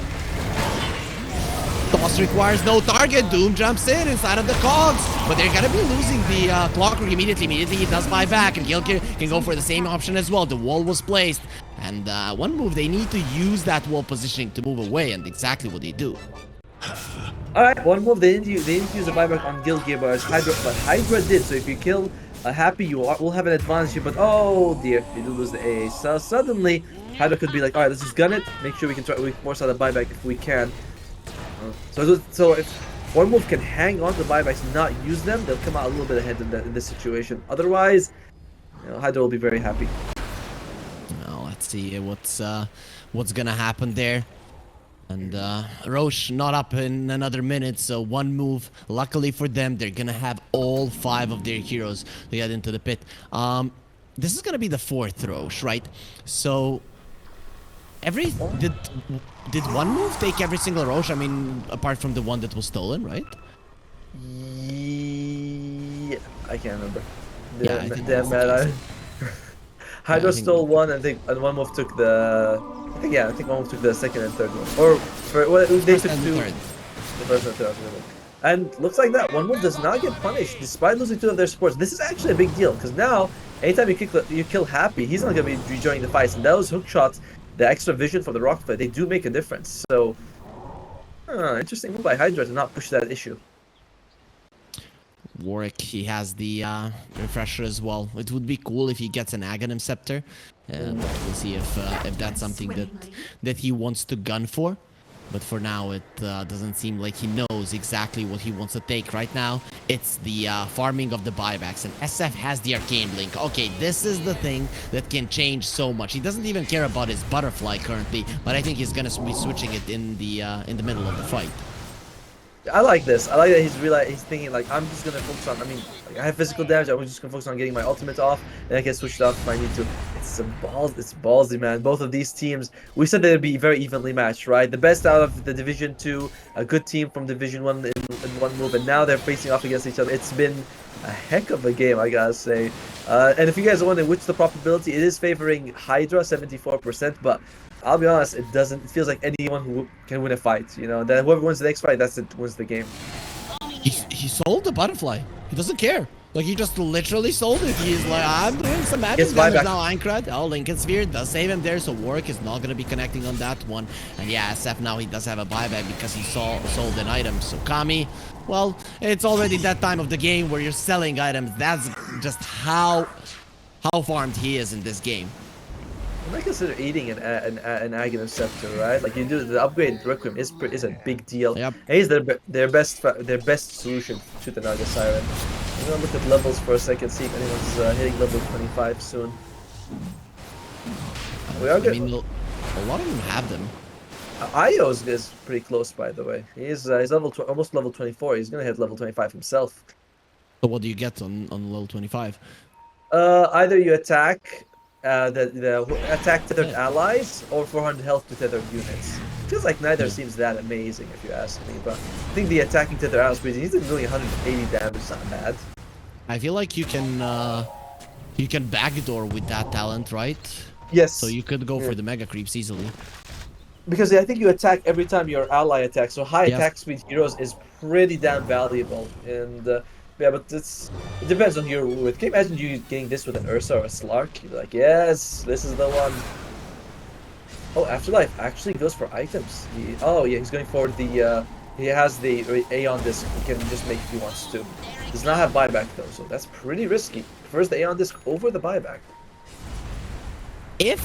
Toss requires no target. Doom jumps in inside of the cogs, but they're gonna be losing the Clockwork immediately. Immediately he does buy back, and Gilgir can go for the same option as well. The wall was placed, and one move, they need to use that wall positioning to move away, and exactly what they do. Alright, one move, they didn't use a buyback on Gilgir, but HYDRA did, so if you kill Happy, you will have an advantage, but oh dear, you do lose the AA. So suddenly, HYDRA could be like, alright, let's just gun it, make sure we can force out a buyback if we can. So if one move can hang on to buybacks and not use them, they'll come out a little bit ahead in this situation. Otherwise, HYDRA will be very happy. Now let's see what's gonna happen there. And Roche not up in another minute, so one move. Luckily for them, they're gonna have all 5 of their heroes to get into the pit. This is gonna be the 4th Roche, right? So did one move take every single Roche? I mean, apart from the one that was stolen, right? Yeah, I can't remember. Yeah, I think that's the case. HYDRA stole one, and one move took the. I think one move took the second and third one. Or they took 2. The first and third. And looks like that one move does not get punished despite losing 2 of their supports. This is actually a big deal because now, anytime you kill Happy, he's not gonna be rejoining the fights, and those hook shots, the extra vision from the rocket fight, they do make a difference. So, interesting move by HYDRA to not push that issue. Warwick, he has the refresher as well. It would be cool if he gets an Aghanim Scepter. But we'll see if that's something that he wants to gun for. But for now, it doesn't seem like he knows exactly what he wants to take. Right now, it's the farming of the buybacks. And SF has the Arcane Blink. Okay, this is the thing that can change so much. He doesn't even care about his Butterfly currently, but I think he's going to be switching it in the middle of the fight. I like this. I like that he's thinking like, I'm just gonna focus on. I mean, like, I have physical damage. I'm just gonna focus on getting my ultimate off, and I can switch it off if I need to. It's ballsy, man. Both of these teams, we said they'd be very evenly matched, right? The best out of the Division 2, a good team from Division 1 in one move, and now they're facing off against each other. It's been a heck of a game, I gotta say. And if you guys are wondering which the probability, it is favoring HYDRA 74%, but I'll be honest, it feels like anyone who can win a fight, that whoever wins the next fight, wins the game. He sold the Butterfly. He doesn't care. Like, he just literally sold it. He's like, I'm doing some magic damage now, Aincrad. Oh, Lincoln Sphere does save him there, so Warwick is not going to be connecting on that one. And yeah, SF now, he does have a buyback because he sold an item. So Kami, well, it's already that time of the game where you're selling items. That's just how farmed he is in this game. You might consider eating an Aghanim Scepter, right? Like, you do the upgrade Requiem is a big deal. Yep. And he's their best solution to the Naga Siren. I'm gonna look at levels for a second, see if anyone's hitting level 25 soon. We are good. I mean, a lot of them have them. Io's is pretty close, by the way. He's almost level 24. He's gonna hit level 25 himself. So what do you get on level 25? Either you attack the attack tethered allies or 400 health to tethered units. Feels like neither seems that amazing if you ask me, but I think the attacking tethered allies crazy. He's doing 180 damage, not bad. I feel like you can backdoor with that talent, right? Yes. So you could go for the mega creeps easily. Because I think you attack every time your ally attacks, so high Yes. attack speed heroes is pretty damn valuable. And yeah, but it depends on who you're with. Can you imagine you getting this with an Ursa or a Slark? You're like, yes, this is the one. Oh, Afterlife actually goes for items. Oh yeah, he's going for the. He has the Aeon disc. He can just make if he wants to. Does not have buyback though, so that's pretty risky. Prefers the Aeon disc over the buyback. If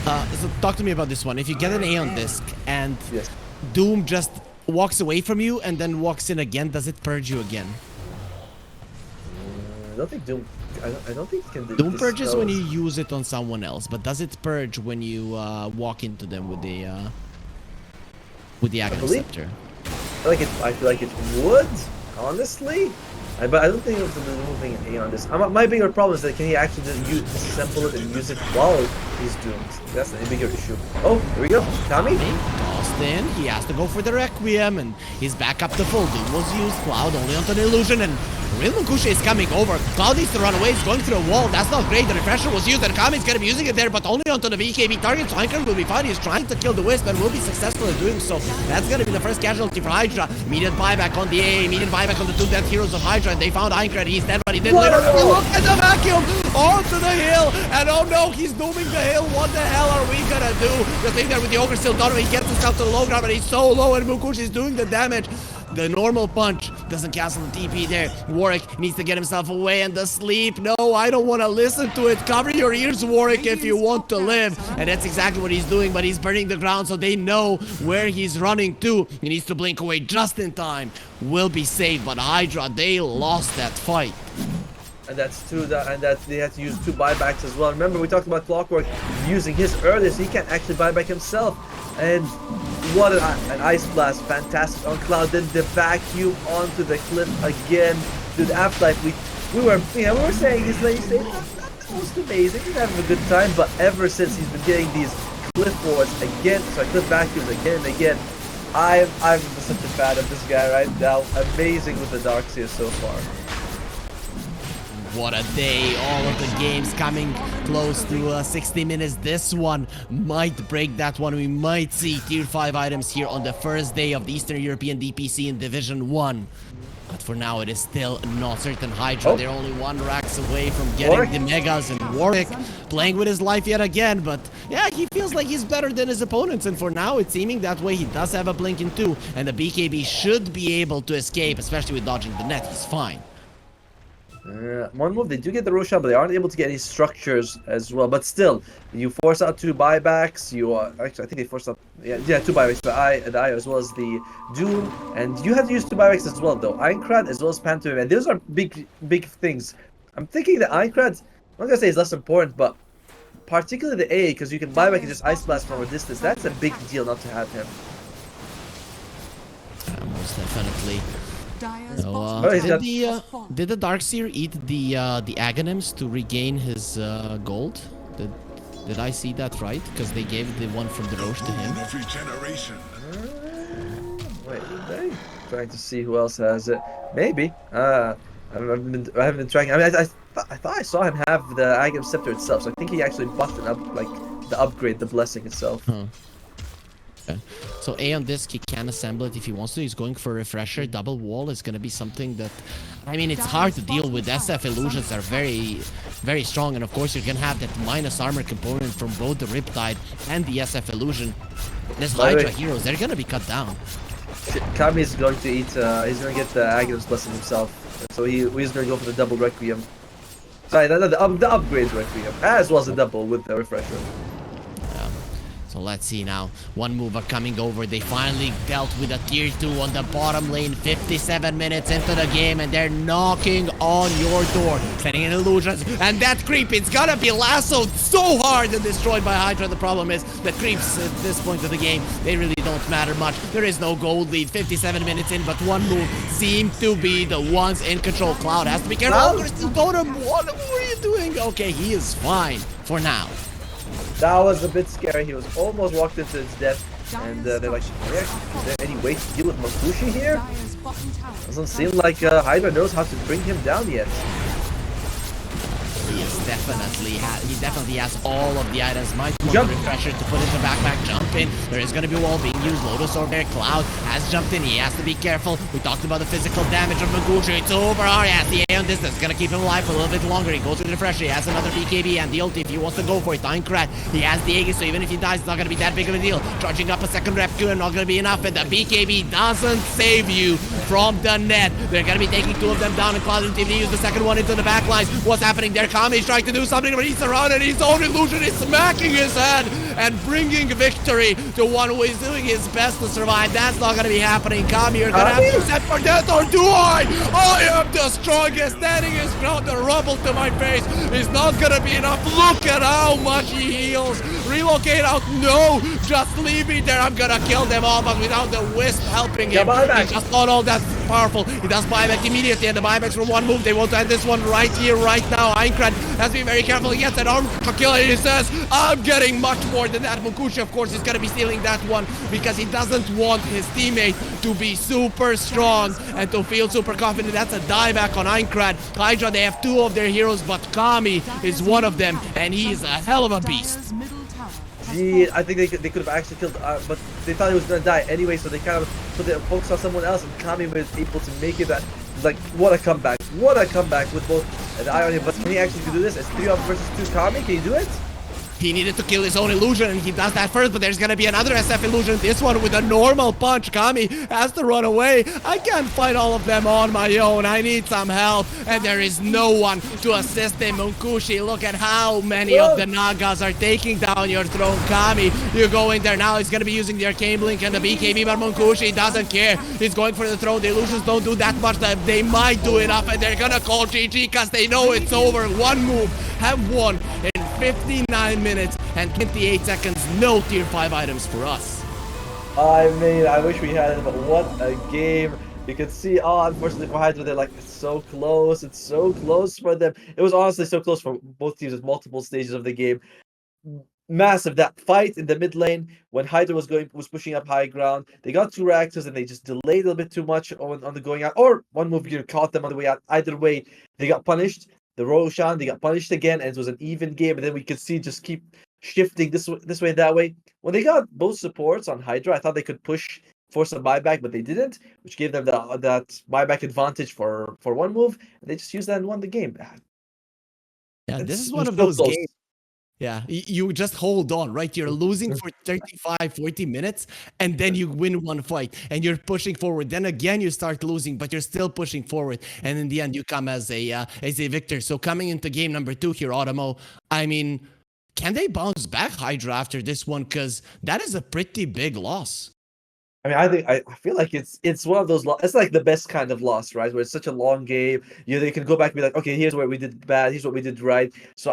so talk to me about this one. If you get an Aeon disc and Yes. Doom just walks away from you and then walks in again, does it purge you again? I don't think Doom. I don't think he can do. Doom purges when you use it on someone else, but does it purge when you walk into them with the Aghanim believe- Scepter? I feel like it would, honestly. But I don't think it was removing an Aeon disc. My bigger problem is that can he actually just disassemble it and use it while he's doomed? That's the bigger issue. Oh, here we go. Kami? Tossed in, he has to go for the Requiem, and he's back up to full. Doom was used, Cloud only onto the illusion, and Real Munkusha is coming over. Cloud needs to run away, he's going through a wall. That's not great. The refresher was used, and Kami's gonna be using it there, but only onto the BKB target. So Anchor will be fine. He's trying to kill the Wisp and will be successful in doing so. That's gonna be the first casualty for Hydra. Immediate buyback on the A, immediate buyback on the two dead heroes of Hydra, and they found Anchor. He's dead, but he did later. Look at the vacuum onto the hill, and oh no, he's dooming the hill. What the hell are we gonna do? The thing there with the Ogre still done. He gets himself to the low ground, but he's so low, and Munkush is doing the damage. The normal punch doesn't cancel the TP there. Warwick needs to get himself away, and the sleep. No, I don't want to listen to it. Cover your ears, Warwick, if you want to live. And that's exactly what he's doing, but he's burning the ground, so they know where he's running to. He needs to blink away just in time. Will be saved, but Hydra, they lost that fight. And that's two, and that they had to use two buybacks as well. Remember, we talked about Clockwork using his earlier, so he can't actually buy back himself. And what an Ice Blast, fantastic on Cloud. Then the vacuum onto the cliff again. Dude, Afterlife, we were saying his lane state not the most amazing. He's having a good time, but ever since he's been getting these cliff wards again, cliff vacuums again and again, I'm such a fan of this guy right now. Amazing with the Darkseer so far. What a day. All of the games coming close to 60 minutes. This one might break that one. We might see tier 5 items here on the first day of the Eastern European DPC in Division 1. But for now, it is still not certain. Hydra, they're only one racks away from getting the Megas, and Warwick playing with his life yet again. But yeah, he feels like he's better than his opponents, and for now, it's seeming that way. He does have a blink in 2, and the BKB should be able to escape, especially with dodging the net. He's fine. One move, they do get the Roshan, but they aren't able to get any structures as well. But still, you force out two buybacks. You actually, I think they forced out, yeah, two buybacks, the Eye as well as the Doom, and you have to use two buybacks as well, though. Aincrad as well as Pantomime, and those are big things. I'm thinking that Aincrad, I'm not gonna say is less important, but particularly the A, because you can buyback and just Ice Blast from a distance. That's a big deal not to have him. Most definitely. So, So, did the Darkseer eat the Aghanims to regain his gold? Did I see that right? Because they gave the one from the Roche to him. Every generation. Wait, did they? Trying to see who else has it. Maybe. I haven't been tracking. I mean, I thought I saw him have the Aghanim Scepter itself, so I think he actually bought it up, like the upgrade, the blessing itself. Huh. Okay. So A on disc, he can assemble it if he wants to. He's going for a refresher. Double wall is going to be something that, I mean, it's hard to deal with. SF illusions are very strong, and of course you're going to have that minus armor component from both the Riptide and the SF illusion. This Hydra heroes, they're going to be cut down. Kami is going to eat, he's going to get the Aghanim's blessing himself, so he's going to go for the double Requiem. Sorry, the upgrade Requiem, as well as the double with the refresher. So let's see now. One mover coming over. They finally dealt with a tier 2 on the bottom lane. 57 minutes into the game, and they're knocking on your door, sending in illusions. And that creep, it's gonna be lassoed so hard and destroyed by Hydra. The problem is the creeps at this point of the game, they really don't matter much. There is no gold lead. 57 minutes in, but one move seems to be the ones in control. Cloud has to be careful. Oh, there's still Totem. What are you doing? Okay, he is fine for now. That was a bit scary. He was almost walked into his death. And they're like, is there any way to deal with Makushi here? Doesn't seem like Hydra knows how to bring him down yet. He definitely has all of the items. Might want the refresher to put into backpack, jump in. There is going to be a wall being used. Lotus over there. Cloud has jumped in. He has to be careful. We talked about the physical damage of Maguchi. It's over. He has the A on this. That's going to keep him alive for a little bit longer. He goes with the refresher. He has another BKB and the ulti if he wants to go for it. Aincrad, he has the Aegis, so even if he dies, it's not going to be that big of a deal. Charging up a second rep Q and not going to be enough. And the BKB doesn't save you from the net. They're going to be taking 2 of them down, and Cloud and Team use the second one into the back lines. What's happening there? Kami's trying to do something, but he's surrounded. His own illusion is smacking his head and bringing victory to one who is doing his best to survive. That's not going to be happening. Kami, you're going to have to set for death, or do I? I am the strongest. Standing his ground, the rubble to my face is not going to be enough. Look at how much he heals. Relocate out. No, just leave me there. I'm going to kill them all, but without the Wisp helping him. He's just not all that powerful. He does buyback immediately, and the buybacks from one move. They want to end this one right here, right now. Aincrad has to be very careful. He gets an arm kill, and he says, I'm getting much more than that. Mukushi, of course, is going to be stealing that one because he doesn't want his teammate to be super strong and to feel super confident. That's a dieback on Aincrad. Hydra, they have 2 of their heroes, but Kami is one of them, and he's a hell of a beast. Gee, I think they could have actually killed, but they thought he was going to die anyway, so they kind of put their focus on someone else, and Kami was able to make it that. Like, what a comeback. What a comeback with both the eye on him. But can he actually do this? It's 3 up versus 2 Kami. Can he do it? He needed to kill his own illusion, and he does that first, but there's gonna be another SF illusion. This one with a normal punch. Kami has to run away. I can't fight all of them on my own. I need some help, and there is no one to assist him. Munkushi, look at how many of the Nagas are taking down your throne. Kami, you go in there now. He's gonna be using the Arcane Blink and the BKB, but Munkushi doesn't care. He's going for the throne. The illusions don't do that much. They might do enough, and they're gonna call GG because they know it's over. One move, have won in 59 minutes and 28 seconds. No tier 5 items for us. I mean, I wish we had it, but what a game. You can see, unfortunately for Hydra, they're like, it's so close for them. It was honestly so close for both teams at multiple stages of the game. Massive, that fight in the mid lane when Hydra was pushing up high ground. They got 2 reactors and they just delayed a little bit too much on the going out, or one move caught them on the way out. Either way, they got punished. The Roshan, they got punished again, and it was an even game. And then we could see just keep shifting this way and that way. When they got both supports on Hydra, I thought they could force a buyback, but they didn't, which gave them that buyback advantage for one move. And they just used that and won the game. Yeah, this is one of those games. Yeah, you just hold on, right? You're losing for 35, 40 minutes, and then you win one fight, and you're pushing forward. Then again, you start losing, but you're still pushing forward. And in the end, you come as a victor. So coming into game number 2 here, OTOMO, I mean, can they bounce back, Hydra, after this one? Because that is a pretty big loss. I mean, I feel like it's one of those it's like the best kind of loss, right? Where it's such a long game. They can go back and be like, okay, here's where we did bad, here's what we did right. So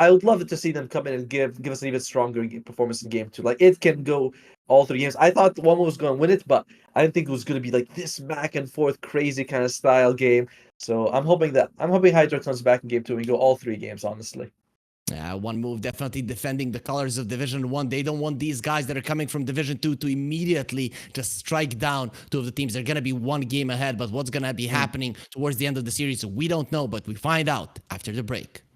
I would love it to see them come in and give us an even stronger performance in game 2. Like, it can go all 3 games. I thought one was going to win it, but I didn't think it was going to be like this back and forth crazy kind of style game. So I'm hoping Hydra comes back in game 2 and go all 3 games, honestly. Yeah, one move definitely defending the colors of Division 1. They don't want these guys that are coming from Division 2 to immediately just strike down 2 of the teams. They're going to be 1 game ahead, but what's going to be happening towards the end of the series, we don't know, but we find out after the break.